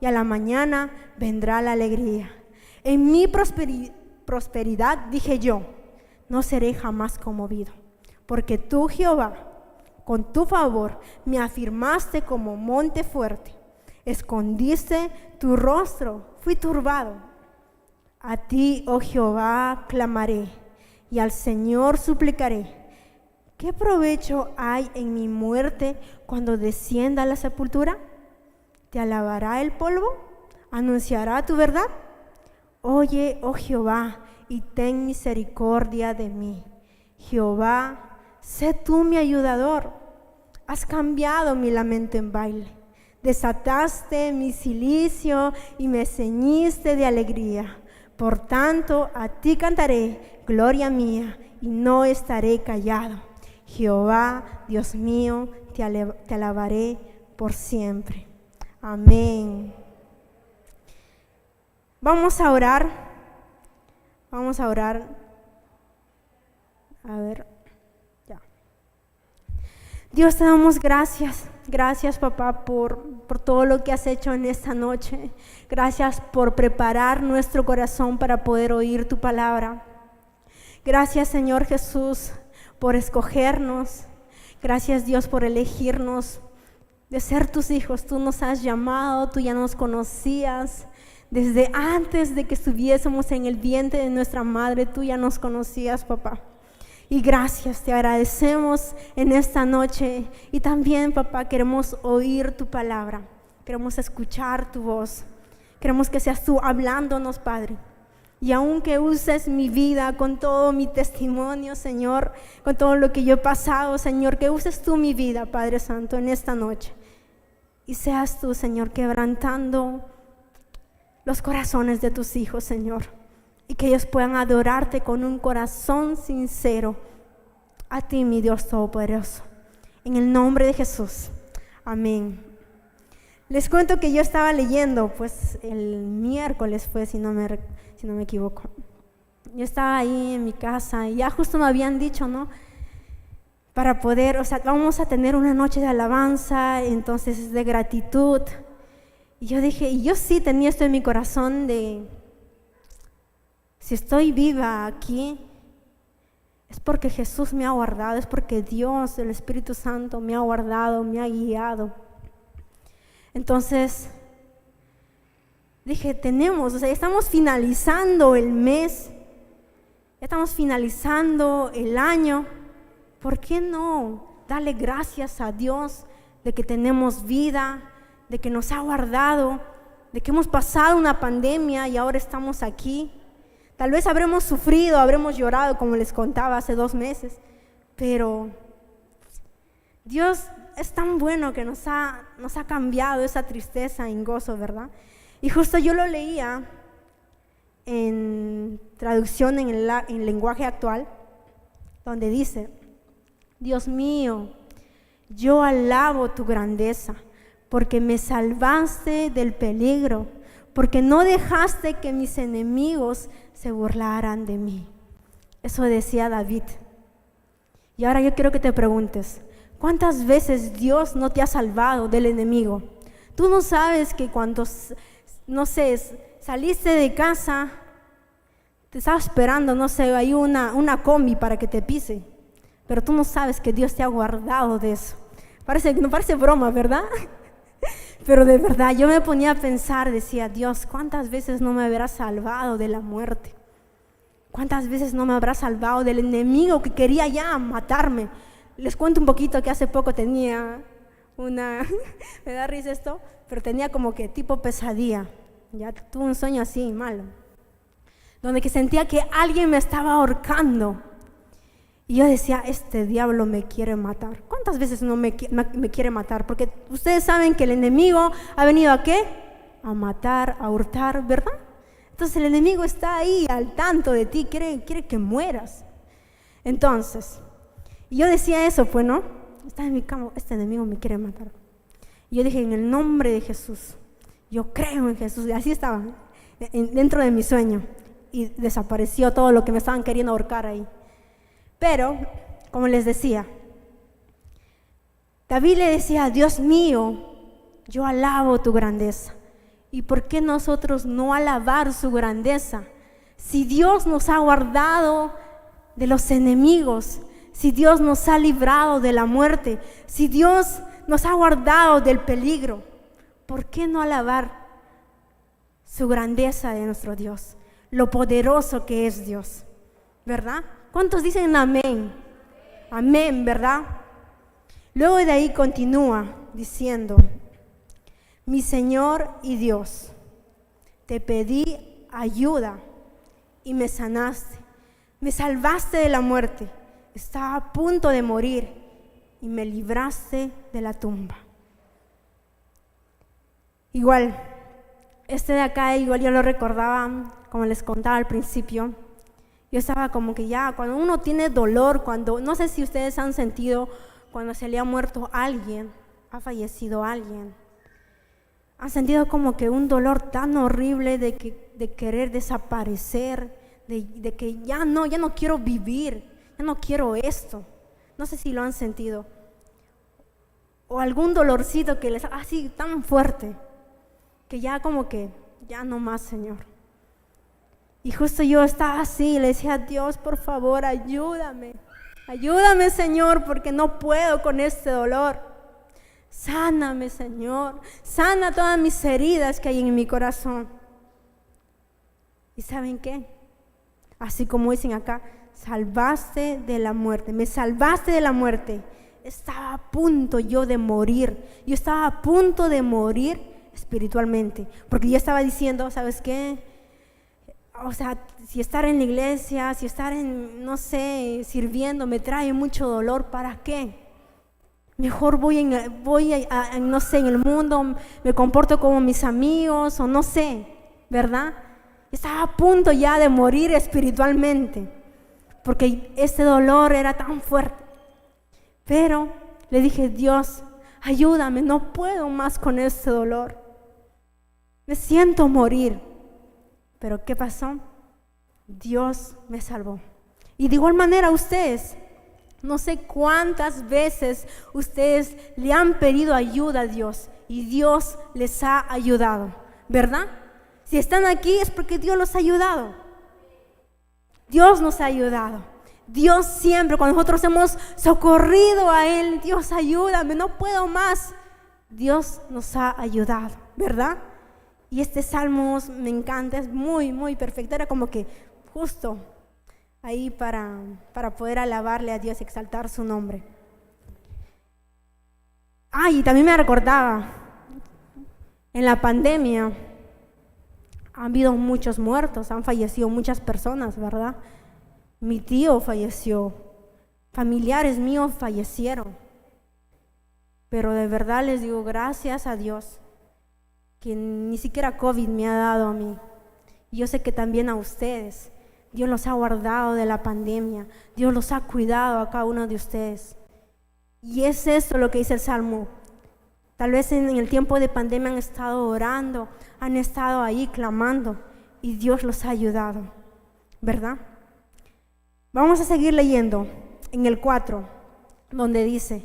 y a la mañana vendrá la alegría. En mi prosperidad dije yo, no seré jamás conmovido, porque tú, Jehová, con tu favor me afirmaste como monte fuerte. Escondiste tu rostro, fui turbado. A ti, oh Jehová, clamaré, y al Señor suplicaré. ¿Qué provecho hay en mi muerte cuando descienda a la sepultura? ¿Te alabará el polvo? ¿Anunciará tu verdad? Oye, oh Jehová, y ten misericordia de mí. Jehová, sé tú mi ayudador. Has cambiado mi lamento en baile. Desataste mi cilicio y me ceñiste de alegría. Por tanto, a ti cantaré, gloria mía, y no estaré callado. Jehová, Dios mío, te alabaré por siempre. Amén. Vamos a orar. A ver, ya. Dios, te damos gracias. Gracias, papá, por todo lo que has hecho en esta noche. Gracias por preparar nuestro corazón para poder oír tu palabra. Gracias, Señor Jesús, por escogernos. Gracias, Dios, por elegirnos de ser tus hijos. Tú nos has llamado, tú ya nos conocías. Desde antes de que estuviésemos en el vientre de nuestra madre, tú ya nos conocías, papá. Y gracias, te agradecemos en esta noche. Y también, papá, queremos oír tu palabra. Queremos escuchar tu voz. Queremos que seas tú hablándonos, Padre. Y aunque uses mi vida con todo mi testimonio, Señor, con todo lo que yo he pasado, Señor, que uses tú mi vida, Padre Santo, en esta noche. Y seas tú, Señor, quebrantando los corazones de tus hijos, Señor, y que ellos puedan adorarte con un corazón sincero a ti, mi Dios Todopoderoso. En el nombre de Jesús. Amén. Les cuento que yo estaba leyendo, pues el miércoles fue, si no me equivoco. Yo estaba ahí en mi casa y ya justo me habían dicho, ¿no? Para poder, vamos a tener una noche de alabanza, entonces de gratitud. Y yo dije, y yo sí tenía esto en mi corazón de, si estoy viva aquí, es porque Jesús me ha guardado, es porque Dios, el Espíritu Santo, me ha guardado, me ha guiado. Entonces, dije, estamos finalizando el mes, estamos finalizando el año, ¿por qué no darle gracias a Dios de que tenemos vida, de que nos ha guardado, de que hemos pasado una pandemia y ahora estamos aquí? Tal vez habremos sufrido, habremos llorado, como les contaba hace 2 meses, pero Dios es tan bueno que nos ha cambiado esa tristeza en gozo, ¿verdad? Y justo yo lo leía en traducción en lenguaje actual, donde dice, Dios mío, yo alabo tu grandeza, porque me salvaste del peligro, porque no dejaste que mis enemigos se burlaran de mí. Eso decía David. Y ahora yo quiero que te preguntes, ¿cuántas veces Dios no te ha salvado del enemigo? Tú no sabes que cuando, saliste de casa, te estaba esperando, hay una combi para que te pise, pero tú no sabes que Dios te ha guardado de eso. No parece broma, ¿verdad? Pero de verdad, yo me ponía a pensar, decía, Dios, ¿cuántas veces no me habrás salvado de la muerte? ¿Cuántas veces no me habrás salvado del enemigo que quería ya matarme? Les cuento un poquito que hace poco tenía me da risa esto, pero tenía como que tipo pesadilla. Ya tuve un sueño así malo, donde que sentía que alguien me estaba ahorcando. Y yo decía, este diablo me quiere matar. ¿Cuántas veces no me quiere matar? Porque ustedes saben que el enemigo ha venido ¿a qué? A matar, a hurtar, ¿verdad? Entonces el enemigo está ahí al tanto de ti, quiere que mueras. Entonces, yo decía eso, pues, ¿no? Estaba en mi cama, este enemigo me quiere matar. Y yo dije, en el nombre de Jesús, yo creo en Jesús. Y así estaba dentro de mi sueño. Y desapareció todo lo que me estaban queriendo ahorcar ahí. Pero, como les decía, David le decía, Dios mío, yo alabo tu grandeza. ¿Y por qué nosotros no alabar su grandeza? Si Dios nos ha guardado de los enemigos, si Dios nos ha librado de la muerte, si Dios nos ha guardado del peligro, ¿por qué no alabar su grandeza de nuestro Dios? Lo poderoso que es Dios, ¿verdad? ¿Cuántos dicen amén? Amén, ¿verdad? Luego de ahí continúa diciendo, mi Señor y Dios, te pedí ayuda y me sanaste, me salvaste de la muerte, estaba a punto de morir y me libraste de la tumba. Igual, de acá, igual yo lo recordaba, como les contaba al principio, yo estaba como que ya, cuando uno tiene dolor, no sé si ustedes han sentido cuando se le ha muerto alguien, ha fallecido alguien, han sentido como que un dolor tan horrible de querer desaparecer, de que ya no quiero vivir, ya no quiero esto. No sé si lo han sentido. O algún dolorcito que les así tan fuerte, que ya como que, ya no más, Señor. Y justo yo estaba así, le decía, Dios, por favor, ayúdame. Ayúdame, Señor, porque no puedo con este dolor. Sáname, Señor. Sana todas mis heridas que hay en mi corazón. ¿Y saben qué? Así como dicen acá, salvaste de la muerte. Me salvaste de la muerte. Estaba a punto yo de morir. Yo estaba a punto de morir espiritualmente. Porque yo estaba diciendo, ¿sabes qué? O sea, si estar en la iglesia, si estar no sé, sirviendo me trae mucho dolor, ¿para qué? Mejor voy no sé, en el mundo, me comporto como mis amigos o no sé, ¿verdad? Estaba a punto ya de morir espiritualmente, porque este dolor era tan fuerte. Pero le dije, Dios, ayúdame, no puedo más con este dolor. Me siento morir. Pero ¿qué pasó? Dios me salvó. Y de igual manera ustedes, no sé cuántas veces ustedes le han pedido ayuda a Dios y Dios les ha ayudado, ¿verdad? Si están aquí es porque Dios los ha ayudado. Dios nos ha ayudado. Dios siempre, cuando nosotros hemos socorrido a Él, Dios ayúdame, no puedo más. Dios nos ha ayudado, ¿verdad? Y este salmo me encanta, es muy, muy perfecto. Era como que justo ahí para poder alabarle a Dios, exaltar su nombre. Y también me recordaba, en la pandemia han habido muchos muertos, han fallecido muchas personas, ¿verdad? Mi tío falleció, familiares míos fallecieron. Pero de verdad les digo, gracias a Dios, que ni siquiera COVID me ha dado a mí. Yo sé que también a ustedes. Dios los ha guardado de la pandemia. Dios los ha cuidado a cada uno de ustedes. Y es esto lo que dice el Salmo. Tal vez en el tiempo de pandemia han estado orando, han estado ahí clamando y Dios los ha ayudado, ¿verdad? Vamos a seguir leyendo en el 4, donde dice,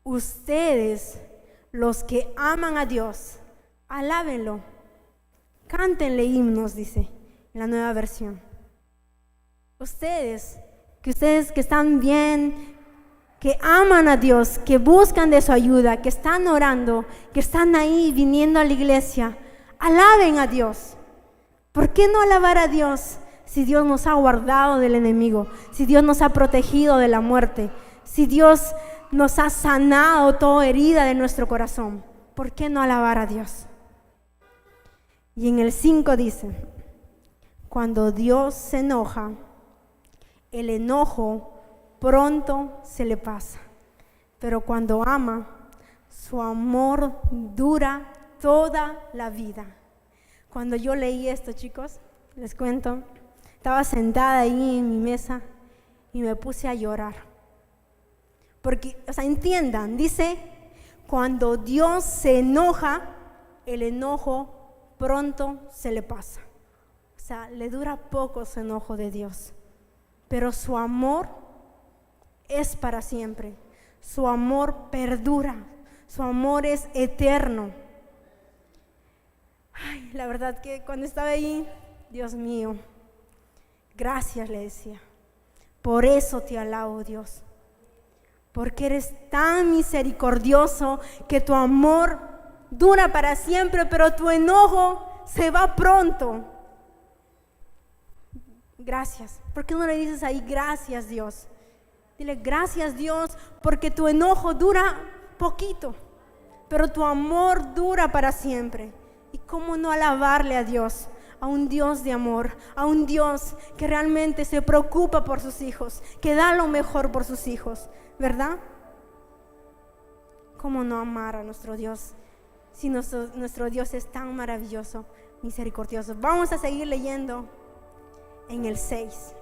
ustedes, los que aman a Dios, alábenlo, cántenle himnos, dice en la Nueva Versión. Ustedes que están bien, que aman a Dios, que buscan de su ayuda, que están orando, que están ahí viniendo a la iglesia, alaben a Dios. ¿Por qué no alabar a Dios si Dios nos ha guardado del enemigo, si Dios nos ha protegido de la muerte, si Dios nos ha sanado toda herida de nuestro corazón? ¿Por qué no alabar a Dios? Y en el 5 dice, cuando Dios se enoja, el enojo pronto se le pasa, pero cuando ama, su amor dura toda la vida. Cuando yo leí esto, chicos, les cuento, estaba sentada ahí en mi mesa y me puse a llorar. Porque, entiendan, dice, cuando Dios se enoja, el enojo pronto se le pasa. O sea, le dura poco su enojo de Dios. Pero su amor es para siempre. Su amor perdura. Su amor es eterno. Ay, la verdad que cuando estaba ahí, Dios mío, gracias le decía. Por eso te alabo, Dios. Porque eres tan misericordioso que tu amor dura para siempre, pero tu enojo se va pronto. Gracias. ¿Por qué no le dices ahí gracias, Dios? Dile gracias, Dios, porque tu enojo dura poquito, pero tu amor dura para siempre. ¿Y cómo no alabarle a Dios? A un Dios de amor, a un Dios que realmente se preocupa por sus hijos, que da lo mejor por sus hijos, ¿verdad? ¿Cómo no amar a nuestro Dios? Si nuestro Dios es tan maravilloso, misericordioso. Vamos a seguir leyendo en el 6.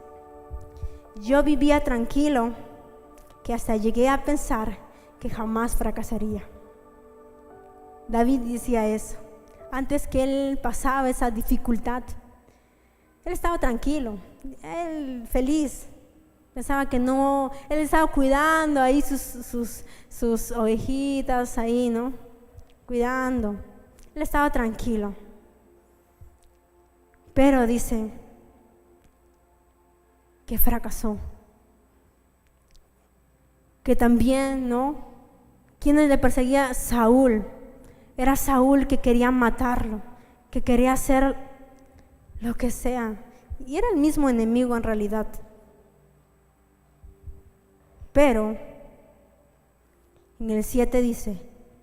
Yo vivía tranquilo, que hasta llegué a pensar que jamás fracasaría. David decía eso. Antes que él pasaba esa dificultad, él estaba tranquilo, él feliz. Pensaba que no, él estaba cuidando ahí sus ovejitas ahí, ¿no? Cuidando. Él estaba tranquilo. Pero dice que fracasó. Que también, ¿no? ¿Quién le perseguía? Saúl. Era Saúl que quería matarlo, que quería hacer lo que sea. Y era el mismo enemigo en realidad. Pero en el 7 dice,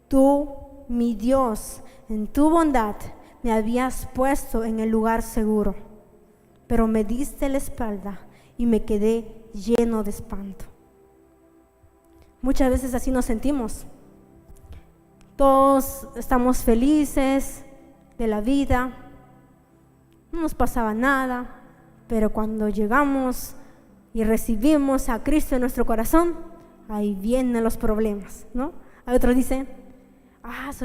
tú, mi Dios, en tu bondad me habías puesto en el lugar seguro, pero me diste la espalda y me quedé lleno de espanto. Muchas veces así nos sentimos. Todos estamos felices de la vida, no nos pasaba nada, pero cuando llegamos y recibimos a Cristo en nuestro corazón, ahí vienen los problemas, ¿no? Hay otros dicen,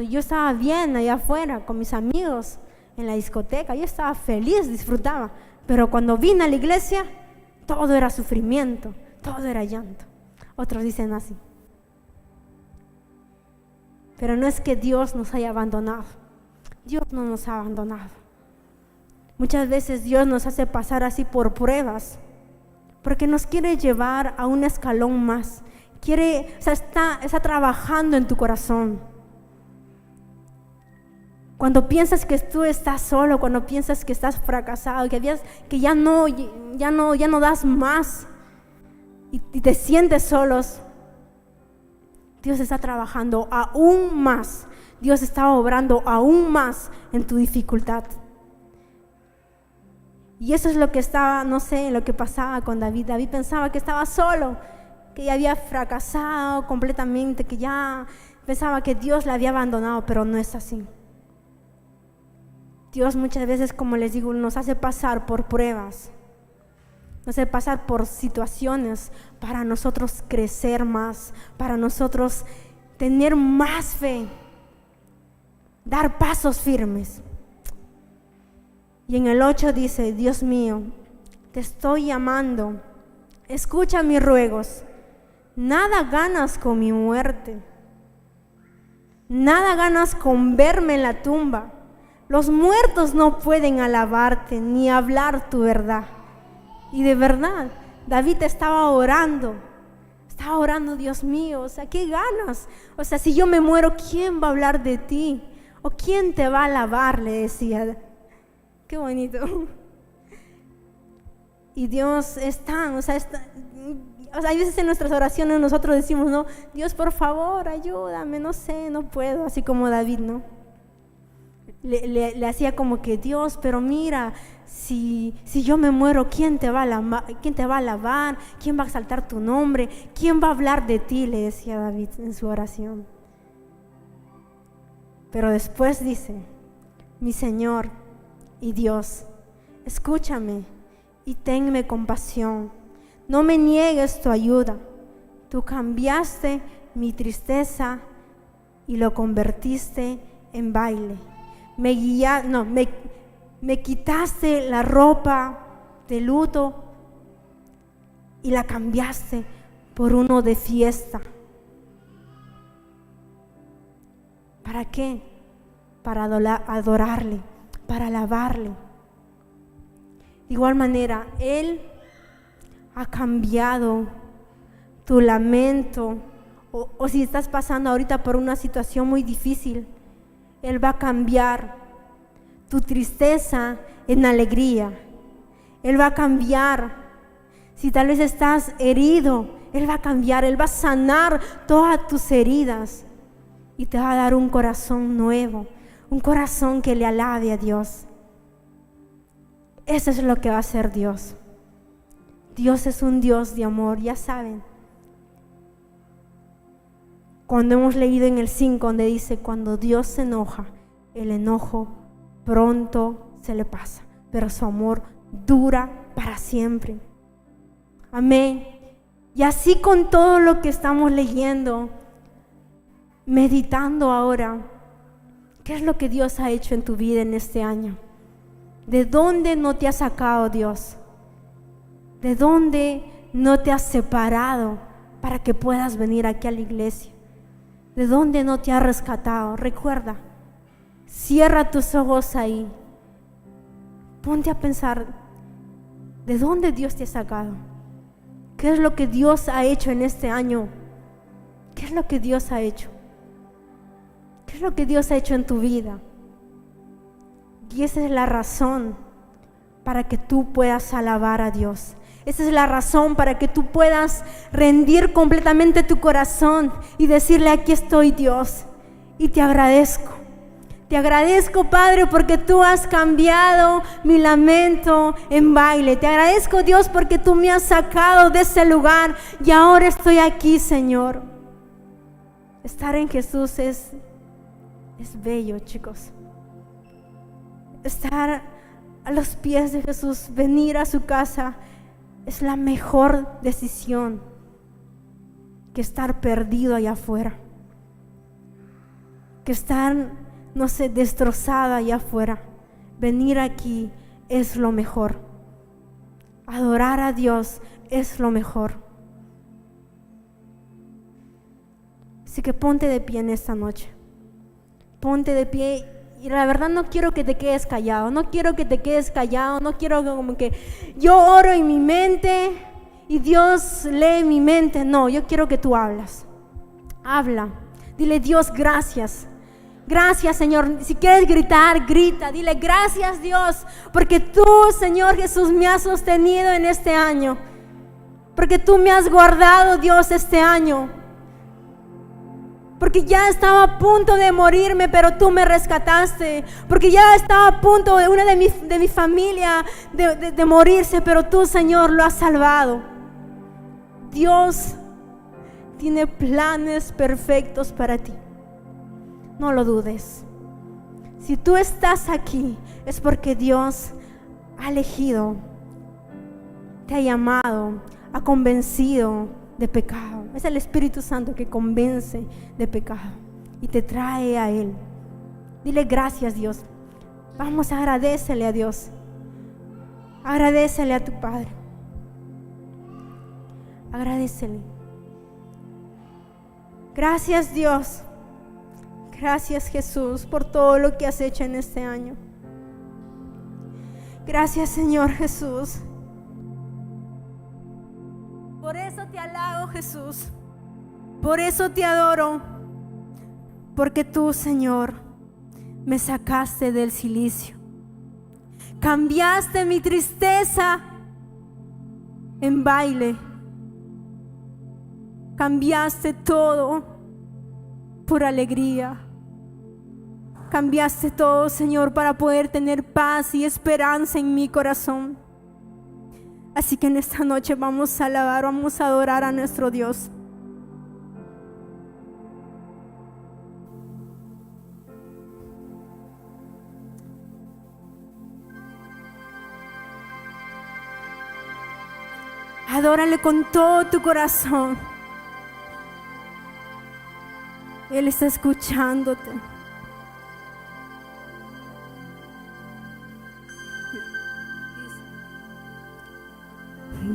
yo estaba bien allá afuera con mis amigos en la discoteca, yo estaba feliz, disfrutaba, pero cuando vine a la iglesia, todo era sufrimiento, todo era llanto. Otros dicen así. Pero no es que Dios nos haya abandonado. Dios no nos ha abandonado. Muchas veces Dios nos hace pasar así por pruebas, porque nos quiere llevar a un escalón más. Está trabajando en tu corazón. Cuando piensas que tú estás solo, cuando piensas que estás fracasado, que ya no das más y te sientes solos, Dios está trabajando aún más. Dios está obrando aún más en tu dificultad. Y eso es lo que lo que pasaba con David. David pensaba que estaba solo, que ya había fracasado completamente, que ya pensaba que Dios le había abandonado, pero no es así. Dios muchas veces, como les digo, nos hace pasar por pruebas, nos hace pasar por situaciones para nosotros crecer más, para nosotros tener más fe, dar pasos firmes. Y en el 8 dice, Dios mío, te estoy llamando, escucha mis ruegos, nada ganas con mi muerte, nada ganas con verme en la tumba. Los muertos no pueden alabarte ni hablar tu verdad. Y de verdad, David estaba orando, Dios mío, ¿qué ganas? Si yo me muero, ¿quién va a hablar de ti? ¿O quién te va a alabar? Le decía. Qué bonito. Y Dios hay veces en nuestras oraciones nosotros decimos, no, Dios, por favor, ayúdame, no sé, no puedo, así como David, ¿no? Le hacía como que, Dios, pero mira, si yo me muero, ¿quién te va a alabar? ¿Quién va a exaltar tu nombre? ¿Quién va a hablar de ti? Le decía David en su oración. Pero después dice, mi Señor y Dios, escúchame y tenme compasión. No me niegues tu ayuda. Tú cambiaste mi tristeza y lo convertiste en baile. me quitaste la ropa de luto y la cambiaste por uno de fiesta. ¿Para qué? Para adorarle, para alabarle. De igual manera, Él ha cambiado tu lamento, o si estás pasando ahorita por una situación muy difícil, Él va a cambiar tu tristeza en alegría. Él va a cambiar, si tal vez estás herido, Él va a cambiar, Él va a sanar todas tus heridas y te va a dar un corazón nuevo, un corazón que le alabe a Dios. Eso es lo que va a hacer Dios. Dios es un Dios de amor, ya saben. Cuando hemos leído en el 5 donde dice, cuando Dios se enoja, el enojo pronto se le pasa, pero su amor dura para siempre. Amén. Y así con todo lo que estamos leyendo, meditando ahora, ¿qué es lo que Dios ha hecho en tu vida en este año? ¿De dónde no te ha sacado Dios? ¿De dónde no te has separado para que puedas venir aquí a la iglesia? ¿De dónde no te ha rescatado? Recuerda, cierra tus ojos ahí. Ponte a pensar, ¿de dónde Dios te ha sacado? ¿Qué es lo que Dios ha hecho en este año? ¿Qué es lo que Dios ha hecho? ¿Qué es lo que Dios ha hecho en tu vida? Y esa es la razón para que tú puedas alabar a Dios. Esa es la razón para que tú puedas rendir completamente tu corazón y decirle, aquí estoy Dios y te agradezco. Te agradezco, Padre, porque tú has cambiado mi lamento en baile. Te agradezco, Dios, porque tú me has sacado de ese lugar y ahora estoy aquí, Señor. Estar en Jesús es bello, chicos. Estar a los pies de Jesús, venir a su casa, es la mejor decisión que estar perdido allá afuera, que estar, no sé, destrozado allá afuera. Venir aquí es lo mejor. Adorar a Dios es lo mejor. Así que ponte de pie en esta noche. Ponte de pie. Y la verdad no quiero que te quedes callado, no quiero que te quedes callado, no quiero como que yo oro en mi mente y Dios lee mi mente. No, yo quiero que tú hablas. Habla, dile Dios gracias. Gracias, Señor. Si quieres gritar, grita, dile gracias, Dios, porque tú, Señor Jesús, me has sostenido en este año, porque tú me has guardado, Dios, este año. Porque ya estaba a punto de morirme, pero tú me rescataste. Porque ya estaba a punto de una de mi familia de morirse, pero tú, Señor, lo has salvado. Dios tiene planes perfectos para ti. No lo dudes. Si tú estás aquí, es porque Dios ha elegido, te ha llamado, ha convencido de pecado. Es el Espíritu Santo que convence de pecado y te trae a Él. Dile gracias, Dios. Vamos a agradecerle a Dios. Agradécele a tu Padre. Agradécele. Gracias, Dios. Gracias, Jesús, por todo lo que has hecho en este año. Gracias, Señor Jesús. Por eso te alabo, Jesús. Por eso te adoro. Porque tú, Señor, me sacaste del cilicio. Cambiaste mi tristeza en baile. Cambiaste todo por alegría. Cambiaste todo, Señor, para poder tener paz y esperanza en mi corazón. Así que en esta noche vamos a alabar, vamos a adorar a nuestro Dios. Adórale con todo tu corazón. Él está escuchándote.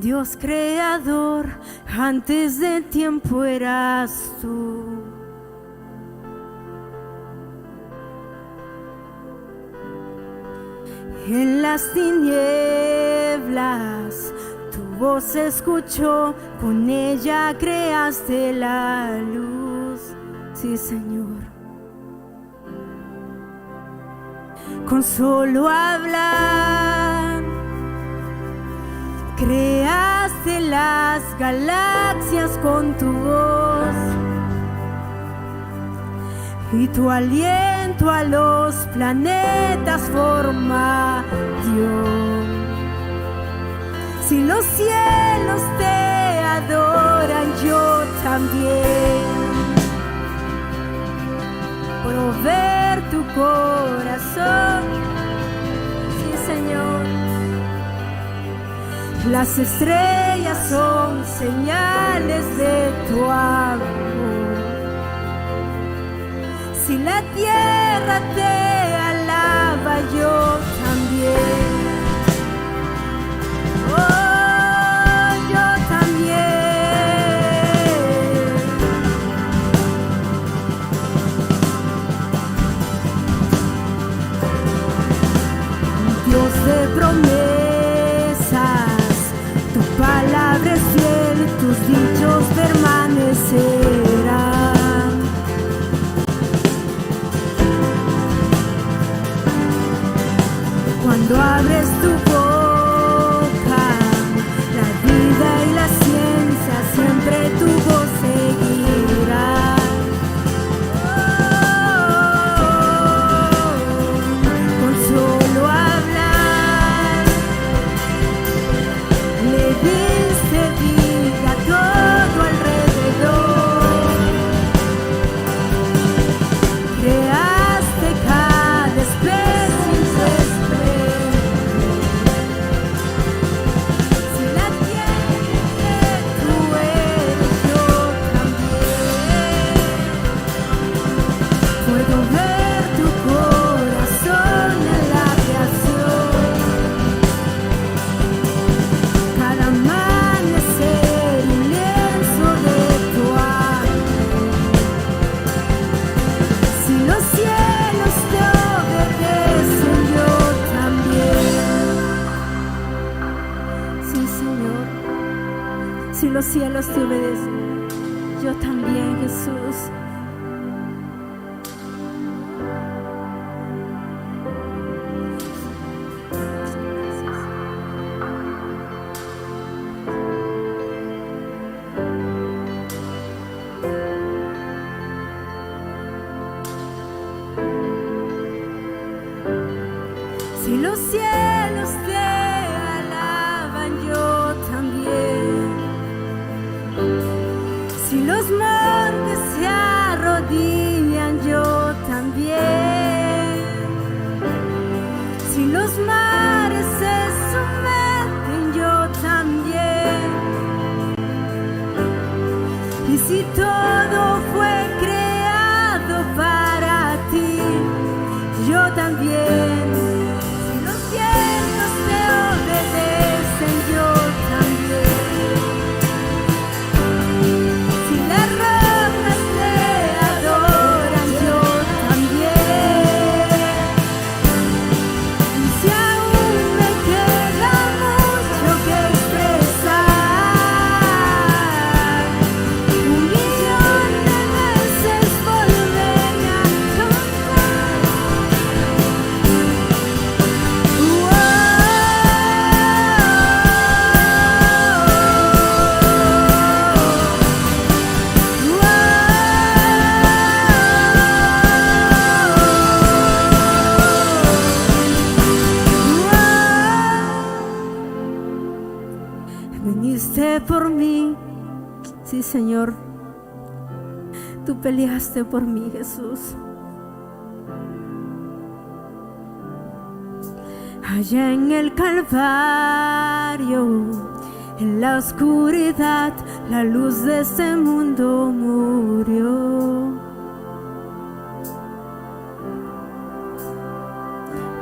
Dios creador, antes del tiempo eras tú. En las tinieblas tu voz se escuchó, con ella creaste la luz. Sí, Señor. Con solo hablar creaste las galaxias con tu voz, y tu aliento a los planetas forma dio. Si los cielos te adoran, yo también puedo ver tu corazón. Sí, Señor. Las estrellas son señales de tu amor. Si la tierra te alaba, yo también. Oh, yo también. Dios de promesas, tu palabra es fiel, tus dichos permanecerán. Cuando abres tu boca, la vida y la ciencia siempre tu voz seguirá. Con solo hablar, le diste vida a todo alrededor. Creaste cada especie en su esplendor. Si la tierra tú eres, yo también puedo ver tu corazón en la creación. Cada amanecer un lienzo de tu amor. Si los cielos te obedecen, yo también. Sí, Señor. Si los cielos te obedecen, yo también, Jesús. Si los cielos te alaban, yo también. Si los montes se arrodillan, yo también. Si los mares se someten, yo también. Y si todo fue creado para ti, yo también. Si los cielos te obedecen, yo también. Si las rocas te adoran, yo también. Y si aún me queda mucho que expresar, 1,000,000 de veces volveré a cantar. Veniste por mí, sí, Señor. Tú peleaste por mí, Jesús. Allá en el Calvario, en la oscuridad, la luz de este mundo murió.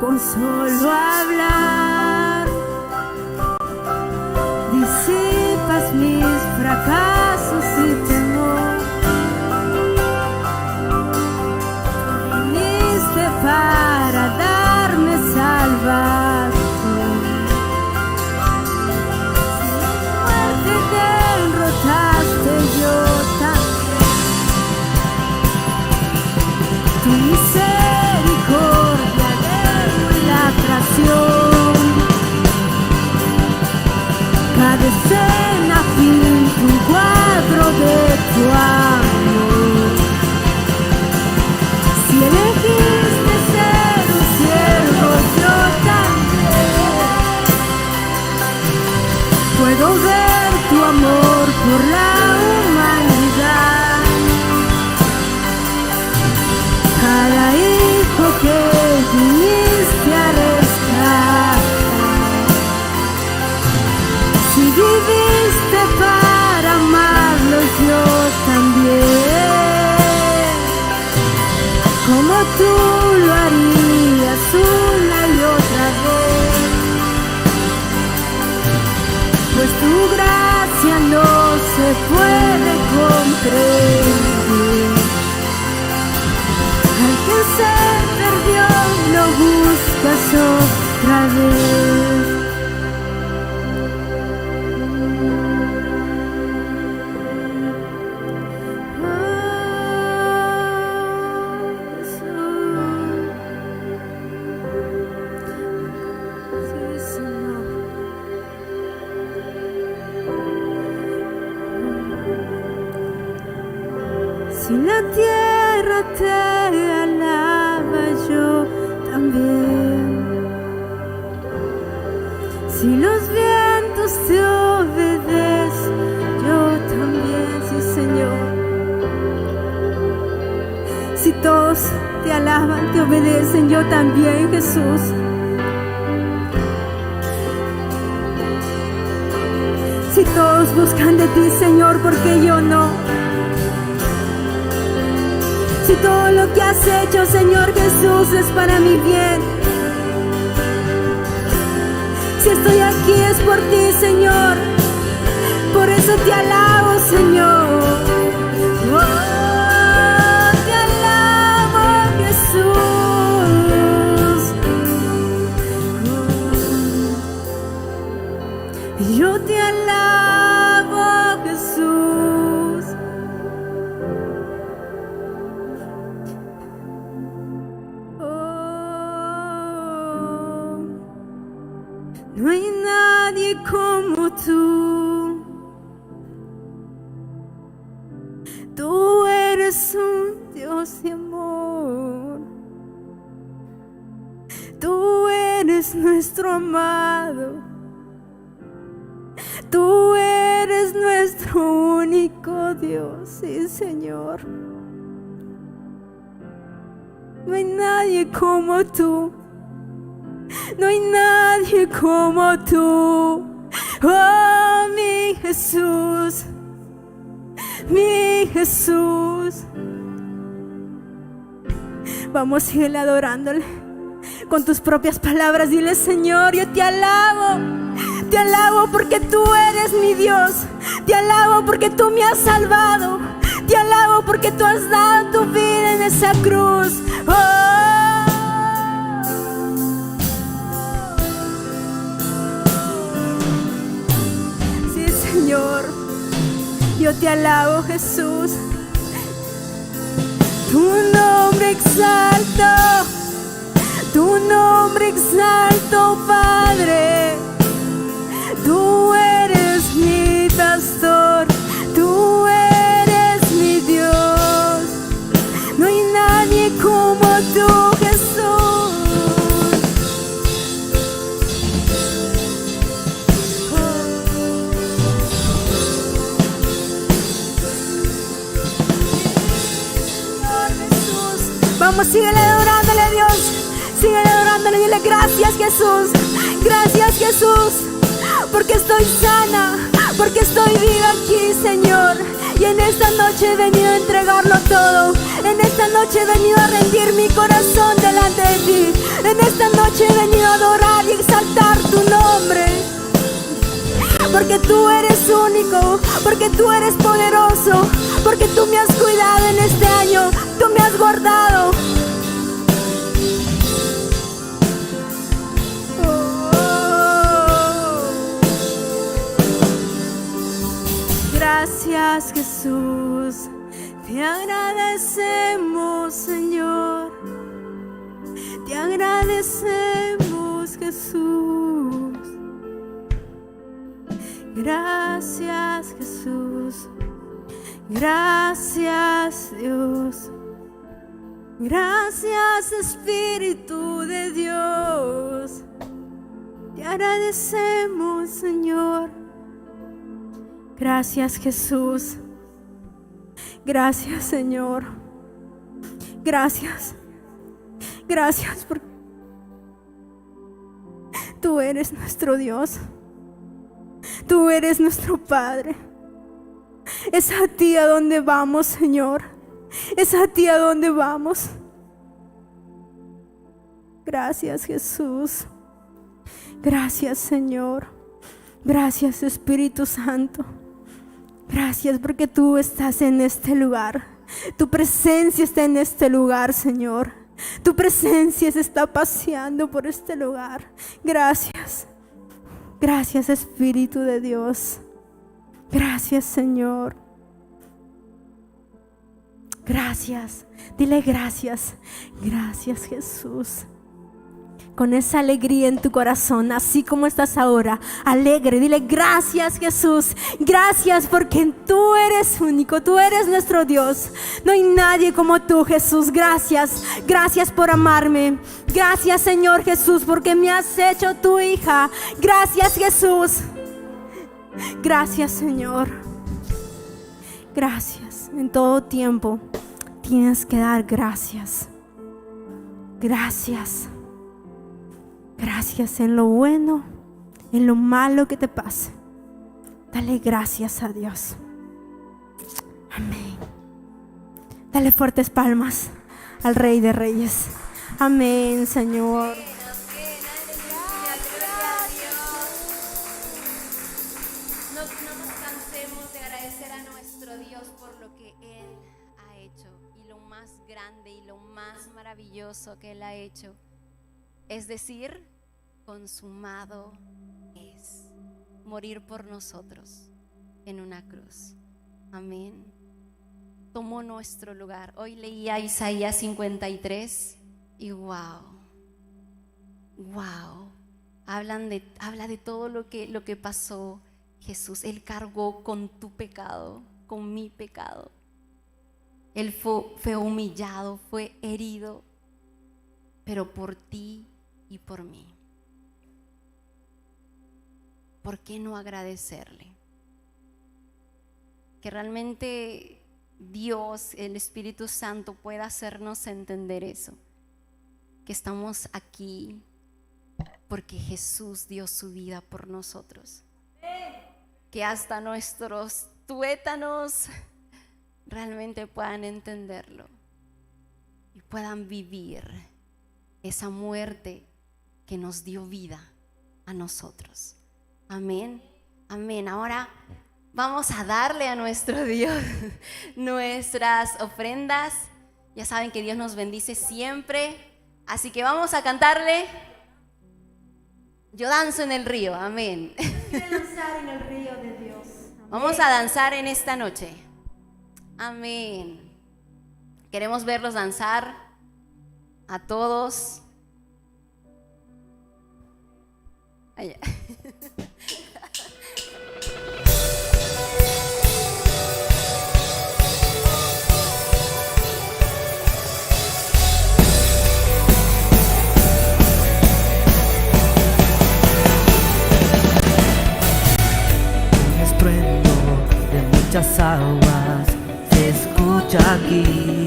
Con solo hablar, dice Si la tierra te alaba, yo también. Si los vientos te obedecen, yo también, sí, Señor. Si todos te alaban, te obedecen, yo también, Jesús. Si todos buscan de ti, Señor, ¿por qué yo no? Si todo lo que has hecho, Señor Jesús, es para mi bien. Si estoy aquí es por ti, Señor. Por eso te alabo, Señor. Oh, te alabo, Jesús. Oh, yo te alabo, Jesús. No hay nadie como tú. Tú eres un Dios de amor. Tú eres nuestro amado. Tú eres nuestro único Dios, sí, Señor. No hay nadie como tú. No hay nadie como tú, oh mi Jesús, mi Jesús. Vamos, síguele adorándole con tus propias palabras. Dile: Señor, yo te alabo porque tú eres mi Dios. Te alabo porque tú me has salvado. Te alabo porque tú has dado tu vida en esa cruz. Señor, yo te alabo, Jesús. Tu nombre exalto, tu nombre exalto, Padre. Tú eres mi pastor, tú eres mi Dios. No hay nadie como tú, Jesús. Vamos, síguele adorándole a Dios. Síguele adorándole, dile: gracias, Jesús. Gracias, Jesús, porque estoy sana, porque estoy viva aquí, Señor. Y en esta noche he venido a entregarlo todo. En esta noche he venido a rendir mi corazón delante de ti. En esta noche he venido a adorar y exaltar tu nombre. Porque tú eres único, porque tú eres poderoso, porque tú me has cuidado en este año, tú me has guardado. Gracias, Jesús, te agradecemos, Señor. Te agradecemos, Jesús. Gracias, Jesús. Gracias, Dios. Gracias, Espíritu de Dios. Te agradecemos, Señor. Gracias, Jesús. Gracias, Señor. Gracias. Gracias porque tú eres nuestro Dios. Tú eres nuestro Padre. Es a ti a donde vamos, Señor. Es a ti a donde vamos. Gracias, Jesús. Gracias, Señor. Gracias, Espíritu Santo. Gracias porque tú estás en este lugar. Tu presencia está en este lugar, Señor. Tu presencia se está paseando por este lugar. Gracias. Gracias, Espíritu de Dios. Gracias, Señor. Gracias. Dile gracias. Gracias, Jesús. con esa alegría en tu corazón, así como estás ahora, alegre. Dile gracias, Jesús. Gracias porque tú eres único, tú eres nuestro Dios. No hay nadie como tú, Jesús. Gracias, gracias por amarme. Gracias, Señor Jesús, porque me has hecho tu hija. Gracias, Jesús. Gracias, Señor. Gracias. En todo tiempo tienes que dar gracias. Gracias. Gracias en lo bueno, en lo malo que te pase. Dale gracias a Dios. Amén. Dale fuertes palmas al Rey de Reyes. Amén, Señor. No nos cansemos de agradecer a nuestro Dios por lo que Él ha hecho. Y lo más grande y lo más maravilloso que Él ha hecho, es decir, consumado es morir por nosotros en una cruz. Amén. Tomó nuestro lugar. Hoy leía Isaías 53 y wow, habla de todo lo que pasó Jesús. Él cargó con tu pecado, con mi pecado. Él fue humillado, fue herido, pero por ti y por mí. ¿Por qué no agradecerle? Que realmente Dios, el Espíritu Santo, pueda hacernos entender eso, que estamos aquí porque Jesús dio su vida por nosotros. Que hasta nuestros tuétanos realmente puedan entenderlo y puedan vivir esa muerte que nos dio vida a nosotros. Amén, amén. Ahora vamos a darle a nuestro Dios nuestras ofrendas. Ya saben que Dios nos bendice siempre, así que vamos a cantarle Yo danzo en el río. Amén. Quiere danzar en el río de Dios. Amén. Vamos a danzar en esta noche. Amén. Queremos verlos danzar a todos. Allá. Muchas aguas se escucha aquí.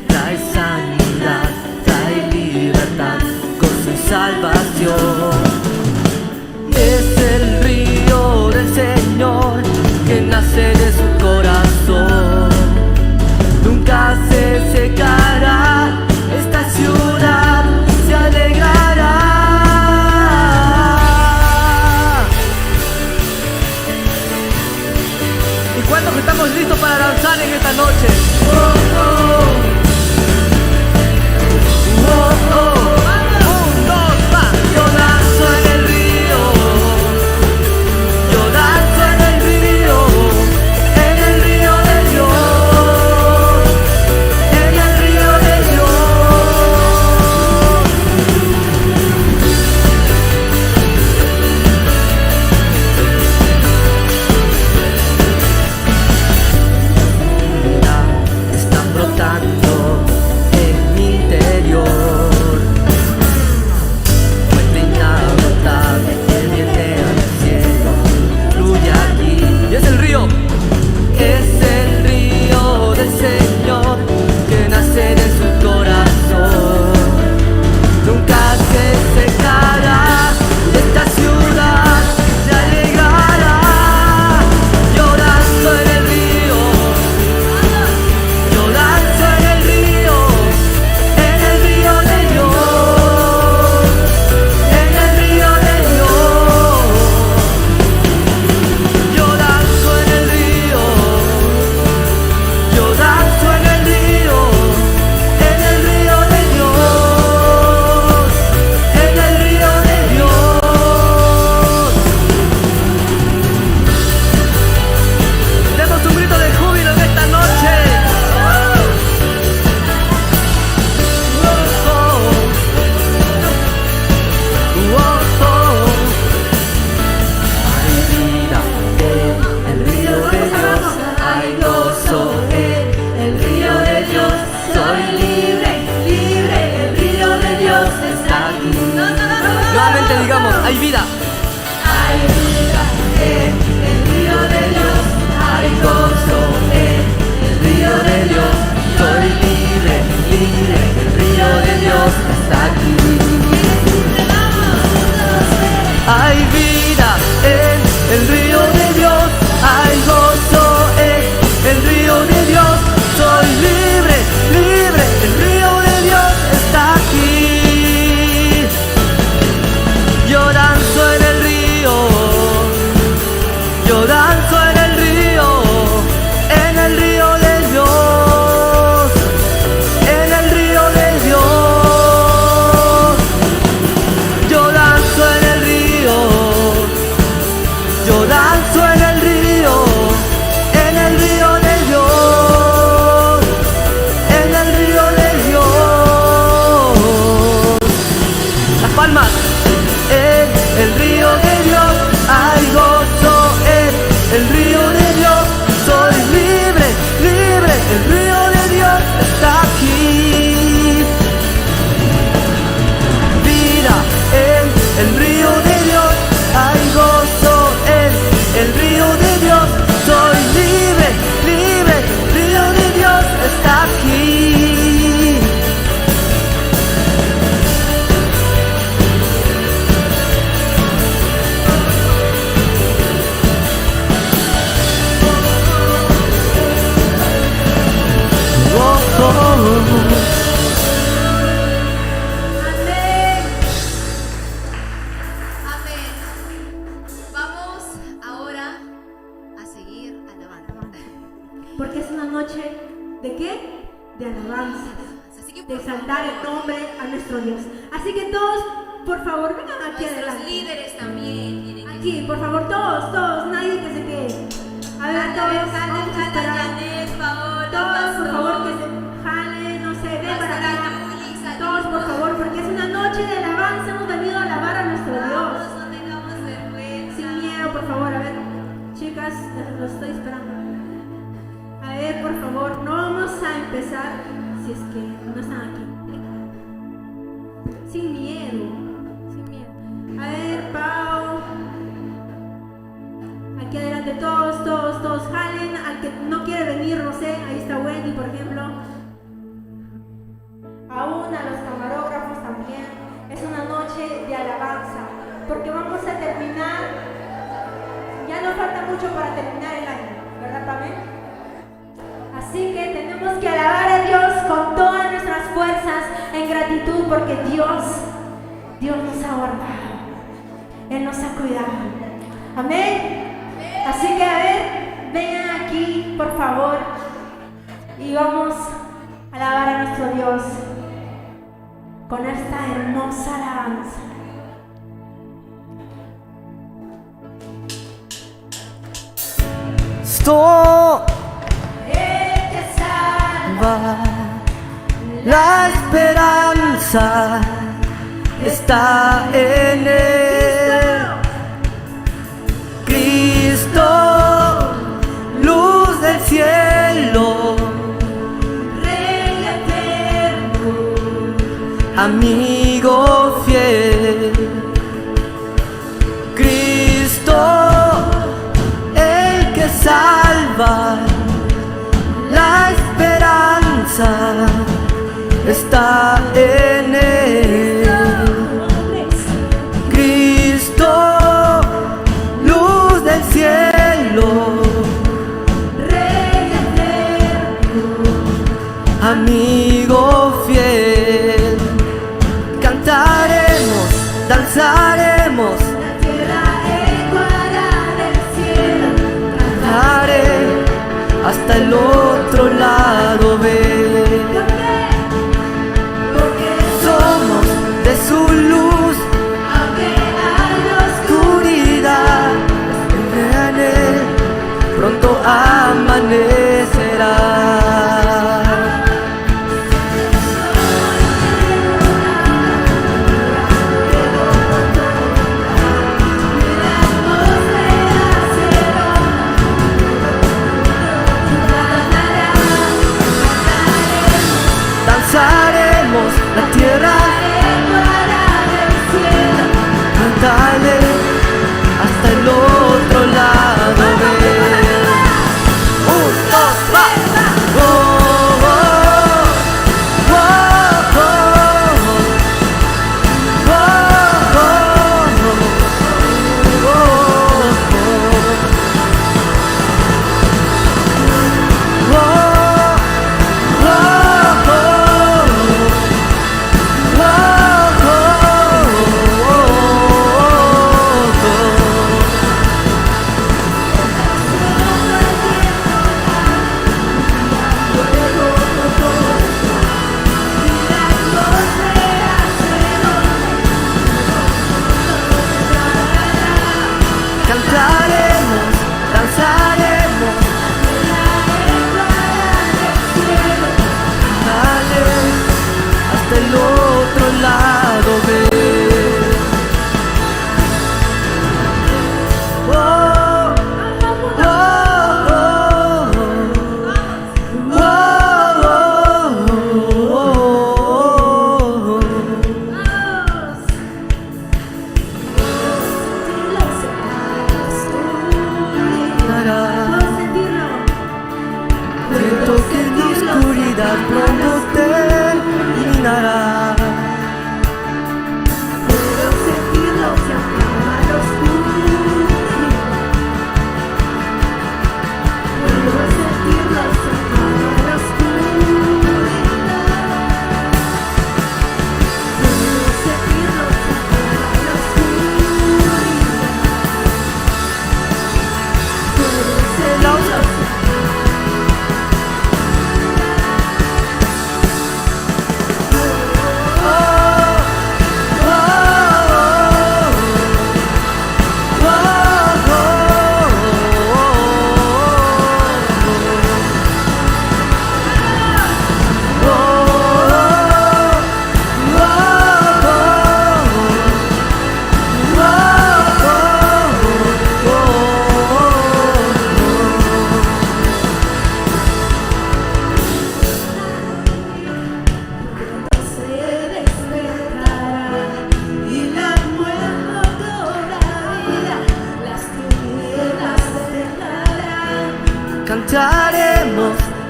Trae sanidad, trae libertad, gozo y salvación. Es el río del Señor que nace de su corazón. Nunca se secará, esta ciudad se alegrará. ¿Cuántos estamos listos para danzar en esta noche? Oh, oh. Oh, oh. 1, 2, 3. Yo danzo. Nuevamente digamos, hay vida. Hay vida en el río de Dios, hay gozo en el río de Dios. Soy libre, libre, el río de Dios está aquí. Hay vida en el río de Dios, hay gozo en el río de Dios. Soy libre, libre, el río de Dios está aquí. Yo danzo en el río, yo danzo en el río de Dios, en el río de Dios. Yo danzo en el río, yo danzo en el río de Dios, en el río de Dios. Las palmas. En el río de Dios hay gozo, en el río de Dios soy libre, libre, el río de Dios está aquí. Vida en el río de Dios, hay gozo en el río de Dios, soy libre, libre, el río de Dios está aquí. Amén. Amén. Vamos ahora a seguir alabando. Porque es una noche ¿de qué? De alabanza, Así que de por exaltar el favor, nombre a nuestro Dios. Así que todos, por favor, vengan aquí nuestros adelante. líderes también tienen que Aquí, por favor, todos, nadie que se quede. A ver, todos, vamos a esperar. Todos, por favor, que se jalen, no sé, ven para acá. Todos, por favor, porque es una noche de alabanza, hemos venido a alabar a nuestro Dios. Sin miedo, por favor, a ver, chicas, los estoy esperando. A ver, por favor, no vamos a empezar si es que no están aquí. Sin miedo, sin miedo. A ver, Pau. Aquí adelante, todos, jalen. Al que no quiere venir, no sé, ahí está Wendy, por ejemplo. Aún a los camarógrafos también. Es una noche de alabanza, porque vamos a terminar. Ya no falta mucho para terminar el año, ¿verdad, Pamela? Así que tenemos que alabar a Dios con todas nuestras fuerzas en gratitud, porque Dios nos ha guardado, Él nos ha cuidado. Amén. Así que a ver, vengan aquí, por favor, y vamos a alabar a nuestro Dios con esta hermosa alabanza. Esto El que salva, la esperanza está en Él. Cristo, luz del cielo, Rey eterno, amigo fiel. Cristo, el que salva, la esperanza está en Él. Cristo, luz del cielo, Rey eterno, amigo fiel. Cantaremos, danzaremos, la tierra ecuará del cielo. cantaré hasta el otro lado ver. Porque Somos de su luz, aunque haya oscuridad, en Él pronto amanecerá.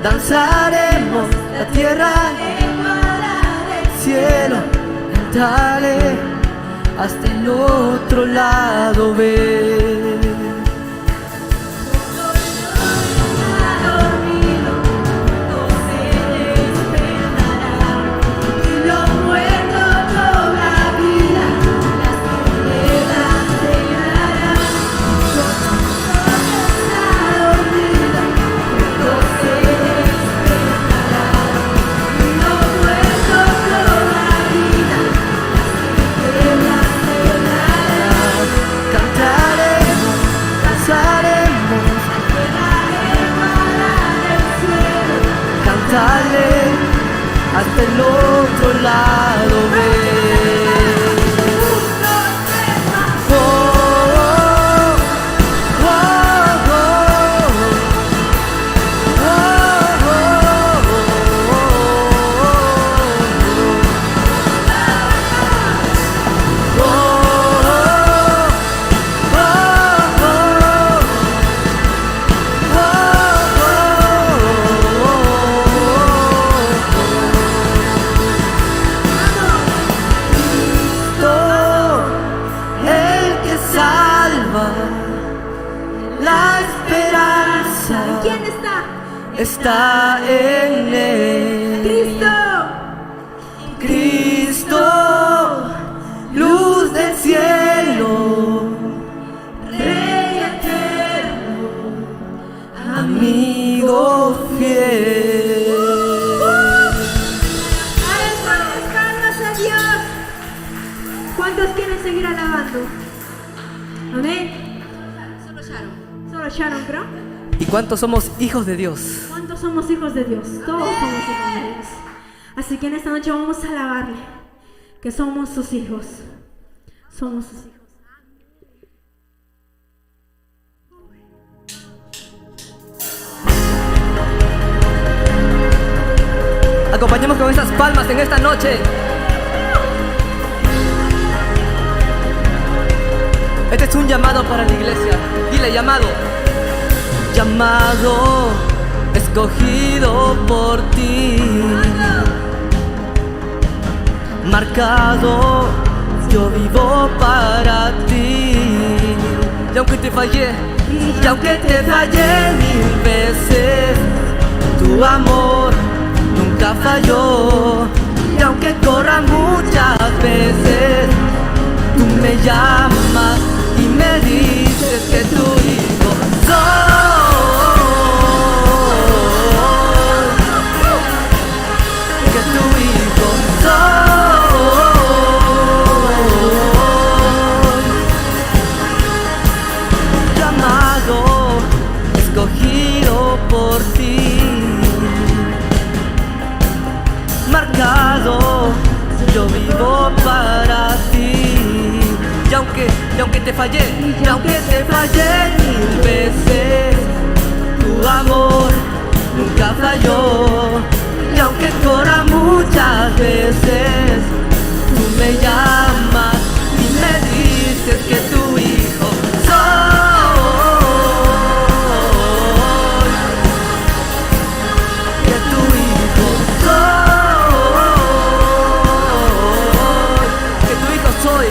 danzaremos la tierra, el cielo, cantaré hasta el otro lado ver. Hasta el otro lado ver. Oh, oh, oh, oh, la esperanza. ¿Quién está? Está en él. Cristo. Cristo, luz del cielo, Rey eterno. amigo fiel. Palmas a Dios. ¿Cuántos quieren seguir alabando? Amén. Solo Sharon, creo. ¿Y cuántos somos hijos de Dios? ¿Cuántos somos hijos de Dios? Todos somos hijos de Dios. Así que en esta noche vamos a alabarle, que somos sus hijos. Somos sus hijos. Acompañemos con esas palmas en esta noche. Este es un llamado para la iglesia. Dile: llamado. Llamado, escogido por ti, marcado, yo vivo para ti. Y aunque te fallé, y aunque te fallé 1000 veces, tu amor nunca falló. Y aunque corra muchas veces, tú me llamas y me dices que tu hijo soy. Que tu hijo soy. Llamado, escogido por ti, marcado, yo vivo para ti. Y aunque te fallé, y aunque te fallé 1000 veces, tu amor nunca falló. Y aunque corra muchas veces, tú me llamas y me dices que tu hijo soy. Que tu hijo soy. Que tu hijo soy.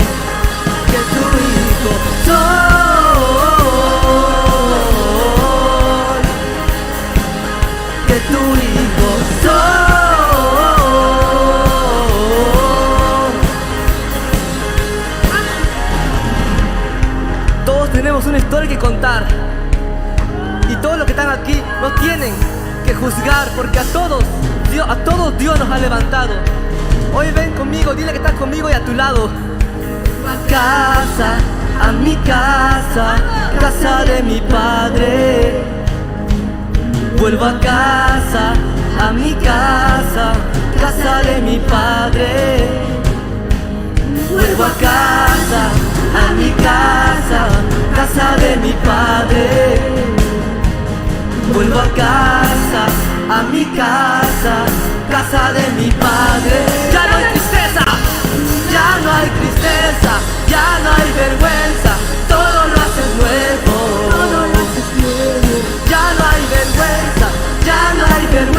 Que tu hijo soy. Que tu hijo soy. Todos tenemos una historia que contar, y todos los que están aquí no tienen que juzgar, porque a todos Dios nos ha levantado. Hoy ven conmigo, dile que estás conmigo y a tu lado. Casa, a mi casa, casa de mi padre. Vuelvo a casa, a mi casa, casa de mi padre. Vuelvo a casa, a mi casa, casa de mi padre. Vuelvo a casa, a mi casa, casa de mi padre. Ya no hay tristeza, ya no hay tristeza, ya no hay vergüenza, todo lo haces nuevo. Ya no hay vergüenza, ya no hay vergüenza.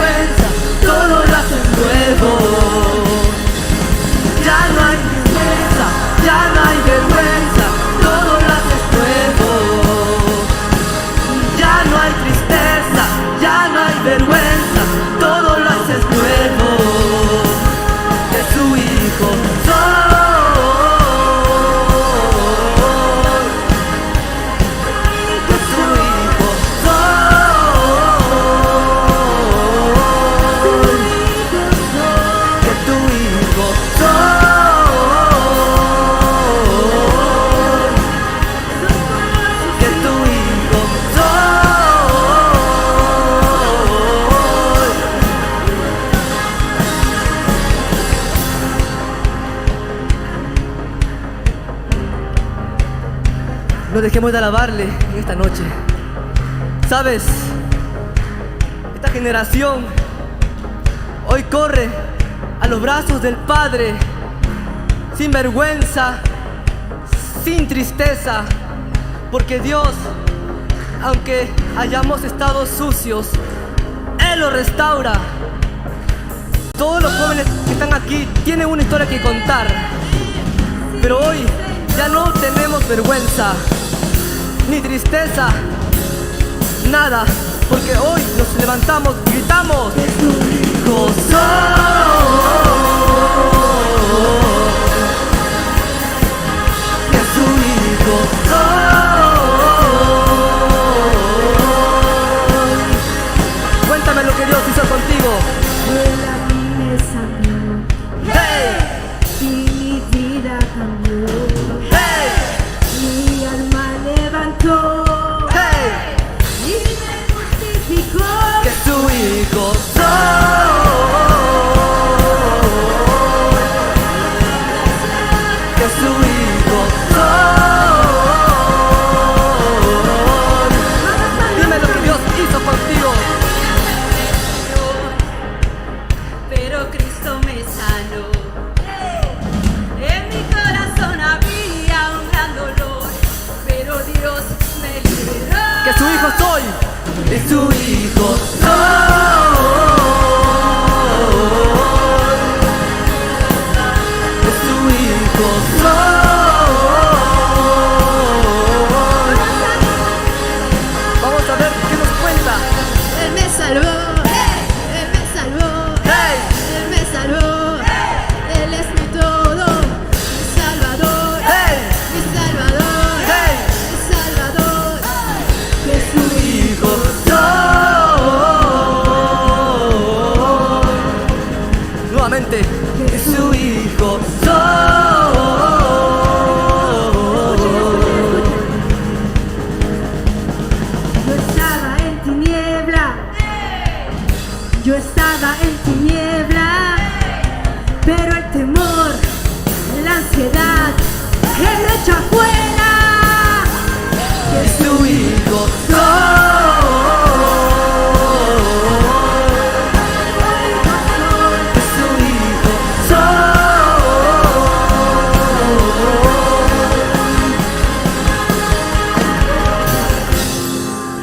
No dejemos de alabarle en esta noche. ¿Sabes? Esta generación hoy corre a los brazos del Padre, sin vergüenza, sin tristeza, porque Dios, aunque hayamos estado sucios, Él los restaura. Todos los jóvenes que están aquí tienen una historia que contar, pero hoy ya no tenemos vergüenza, ni tristeza, nada, porque hoy nos levantamos y gritamos: Hijo soy, que su hijo soy. Cuéntame lo que Dios hizo contigo. Él a mí me sanó. ¡Hey! Y mi vida cambió. ¡Hey! Mi alma levantó. ¡Hey! Y me justificó. Que su hijo soy. Que su hijo soy. Dime lo que Dios hizo contigo. Pero Cristo me sanó. En mi corazón había un gran dolor, pero Dios me liberó. Que su hijo soy. Que su hijo soy. Que su hijo soy. Vamos a ver qué nos cuenta. Él me salvó, Él me salvó, ¡Hey! Él me salvó. Él es mi todo, mi Salvador, ¡Hey! mi Salvador, ¡Hey! mi Salvador. Que su Hijo soy. Nuevamente, que su hijo soy. Yo estaba en tiniebla. Yo estaba en tiniebla. Pero el temor, la ansiedad, Él lo echa afuera. Que su hijo soy. Que su hijo soy.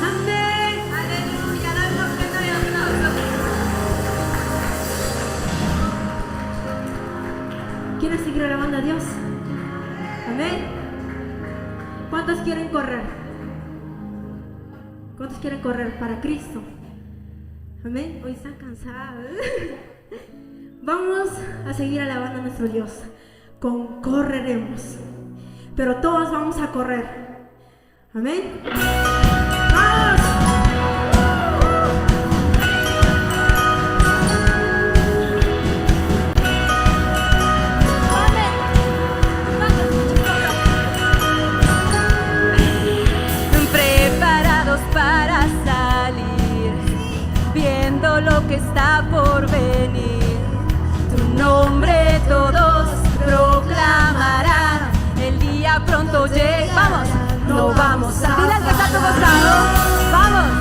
Amén. Aleluya, dale un fuerte aplauso. ¿Quieres seguir alabando a Dios? Amén. ¿Cuántos quieren correr? ¿Cuántos quieren correr para Cristo? Amén. Hoy están cansados. Vamos a seguir alabando a nuestro Dios. Correremos. Pero todos vamos a correr. Amén. ¡Vamos! Preparados para salir, viendo lo que está por venir. Tu nombre todos proclamarán, el día pronto llega. Vamos, no vamos a. Dile al que está a tu costado, vamos.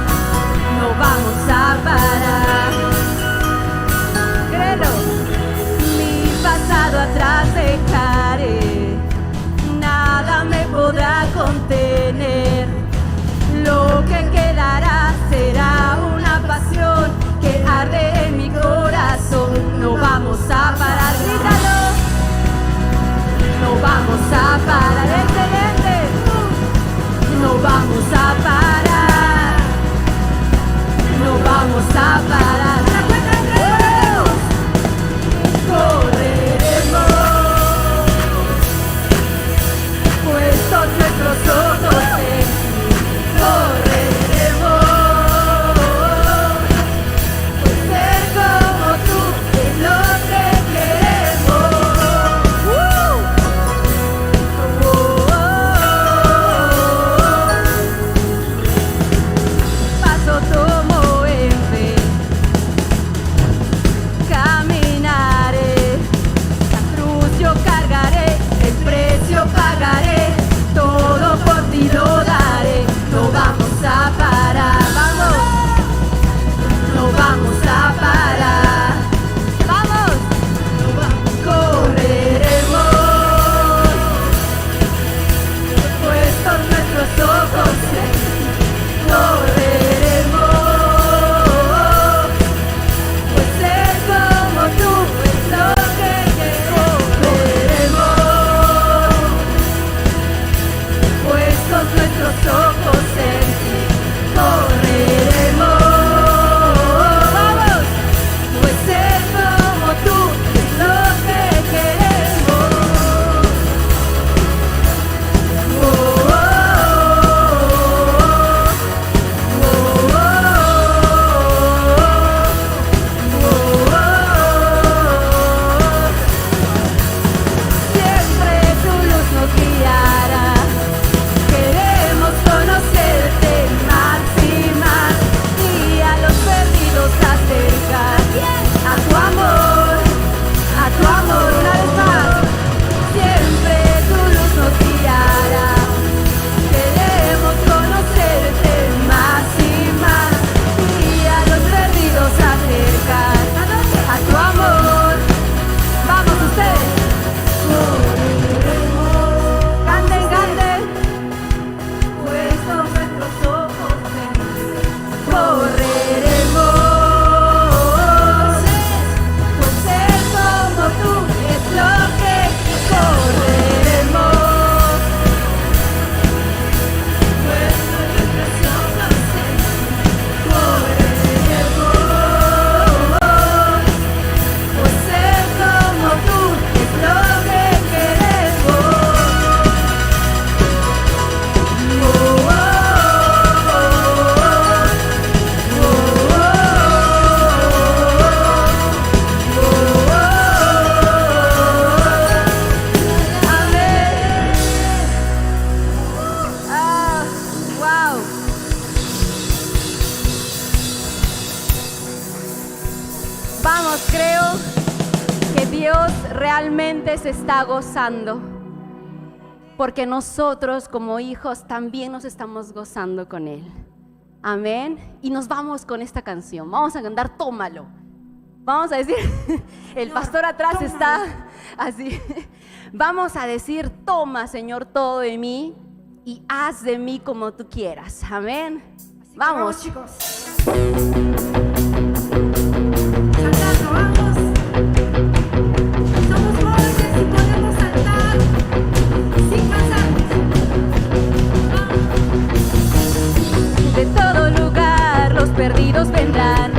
realmente se está gozando, porque nosotros como hijos también nos estamos gozando con Él. Amén. Y nos vamos con esta canción. Vamos a cantar Tómalo. Vamos a decir, el pastor atrás tómalo. está así. Vamos a decir, toma, Señor, todo de mí y haz de mí como tú quieras. Amén. Así que Vamos. chicos. Saltando, vamos. Somos jóvenes y podemos saltar sin cansarnos. Vamos. De todo lugar los perdidos vendrán,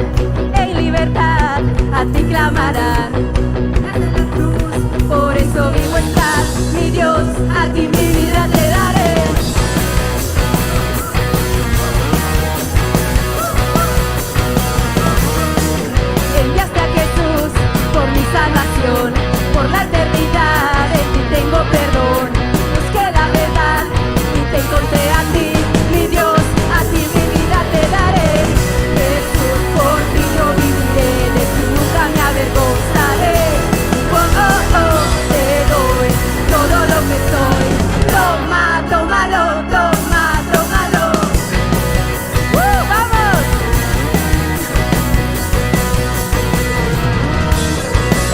en libertad a ti clamarán. Desde la cruz. Por eso vivo estás, mi Dios, a ti mi vida te daré. Enviaste a Jesús por mi salvación, por la eternidad en ti tengo perdón. Busqué la verdad y te encontré a ti, mi Dios, a ti mi vida te daré. Jesús, por ti yo viviré, de ti nunca me avergonzaré. Oh, oh, oh, te doy todo lo que soy. Toma, tómalo, toma, tómalo. ¡Vamos!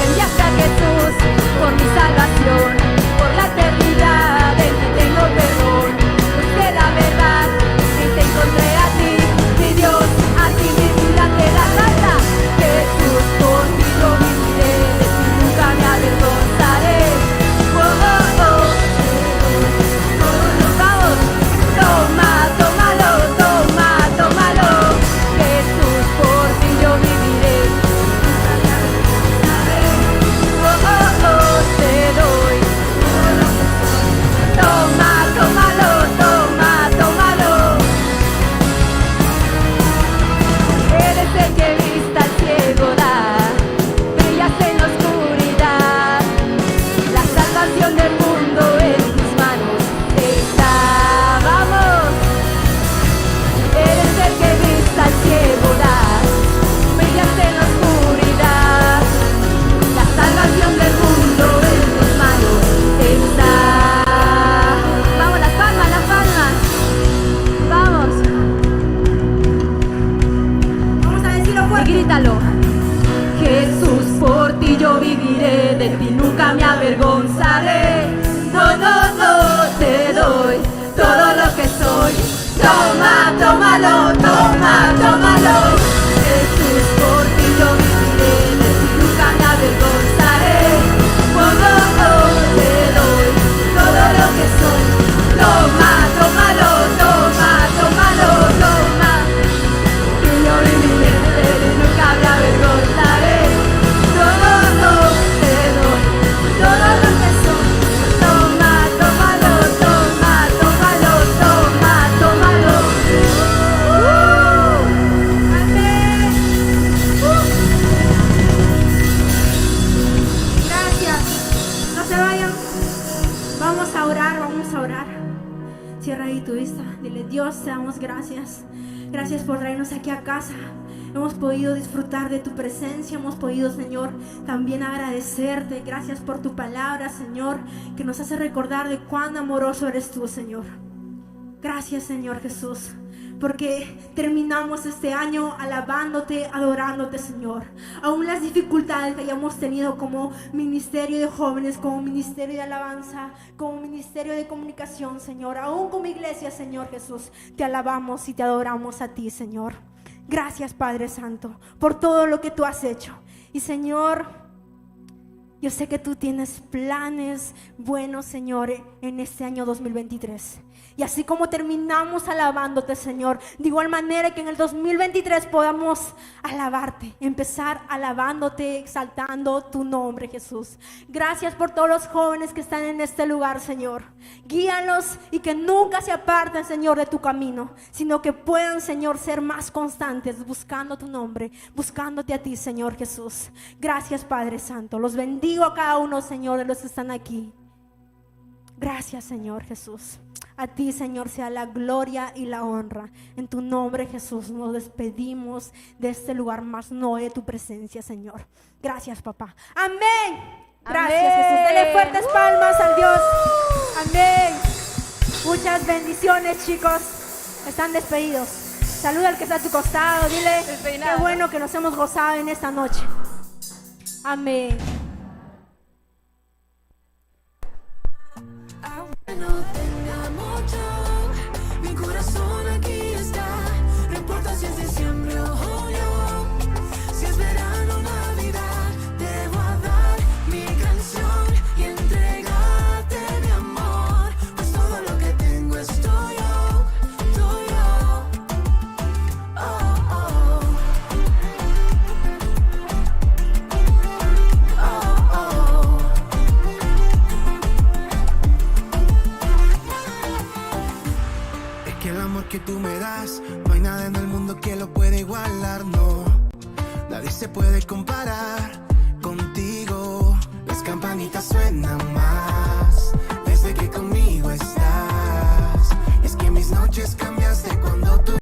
Enviaste a Jesús por mi salvación, por la eternidad en ti tengo perdón. Busqué la verdad y te encontré a ti, mi Dios, a ti mi vida te da falta. Jesús, por ti yo viviré, de ti nunca me avergonzaré. Oh, oh, oh. Vamos, toma, tómalo, toma, tómalo. Jesús, por ti yo viviré. Oh, oh, oh, te doy. Toma, tómalo, toma, tómalo. Eres el que vista al ciego da, brillas en la oscuridad. La salvación del mundo en tus manos está. Vamos. Eres el que vista al ciego da, brillas en la oscuridad. La salvación del mundo en tus manos está. Vamos, las palmas, las palmas. Vamos. Vamos a decirlo Y fuerte. grítalo. Jesús, por ti yo viviré, de ti nunca me avergonzaré. No, no, no, te doy todo lo que soy. Toma, tómalo, toma, tómalo. Jesús, por ti yo viviré, de ti nunca me avergonzaré. Oh, oh, oh, te doy todo lo que soy. Toma, tómalo, toma, tómalo, toma. Que yo viviré, de ti nunca me avergonzaré. Todo, te doy todo lo que soy. Toma, tómalo, toma, tómalo, toma, tómalo. Amén. Gracias. No se vayan. Vamos a orar, vamos a orar. Cierra ahí tu vista. Dile, Dios, te damos gracias. Gracias por traernos aquí a casa. Hemos podido disfrutar de tu presencia. Hemos podido, Señor, también agradecerte. Gracias por tu palabra, Señor, que nos hace recordar de cuán amoroso eres tú, Señor. Gracias, Señor Jesús, porque terminamos este año alabándote, adorándote, Señor. Aún las dificultades que hayamos tenido como ministerio de jóvenes, como ministerio de alabanza, como ministerio de comunicación, Señor, aún como iglesia, Señor Jesús, te alabamos y te adoramos a ti, Señor. Gracias, Padre Santo, por todo lo que tú has hecho. Y, Señor, yo sé que tú tienes planes buenos, Señor, en este año 2023. Y así como terminamos alabándote, Señor, de igual manera que en el 2023 podamos alabarte, empezar alabándote, exaltando tu nombre, Jesús. Gracias por todos los jóvenes que están en este lugar, Señor. Guíalos y que nunca se aparten, Señor, de tu camino, sino que puedan, Señor, ser más constantes buscando tu nombre, buscándote a ti, Señor Jesús. Gracias, Padre Santo. Los bendigo a cada uno, Señor, de los que están aquí. Gracias, Señor Jesús. A ti, Señor, sea la gloria y la honra. En tu nombre, Jesús, nos despedimos de este lugar, más no de tu presencia, Señor. Gracias, papá. Amén. Gracias, Amén. Jesús. Denle fuertes palmas al Dios. Amén. Muchas bendiciones, chicos. Están despedidos. Saluda al que está a tu costado. Dile, Despeinado. qué bueno que nos hemos gozado en esta noche. Amén. No tenga mucho, mi corazón aquí está. No importa si es diciembre o julio, si es verano o Navidad, te voy a dar mi canción y entregarte mi amor, pues todo lo que tengo es tuyo, tuyo. Oh, oh. Oh, oh. Es que el amor que tú me das, no hay nada en el mundo que lo pueda igualar, no. Nadie se puede comparar contigo. Las campanitas suenan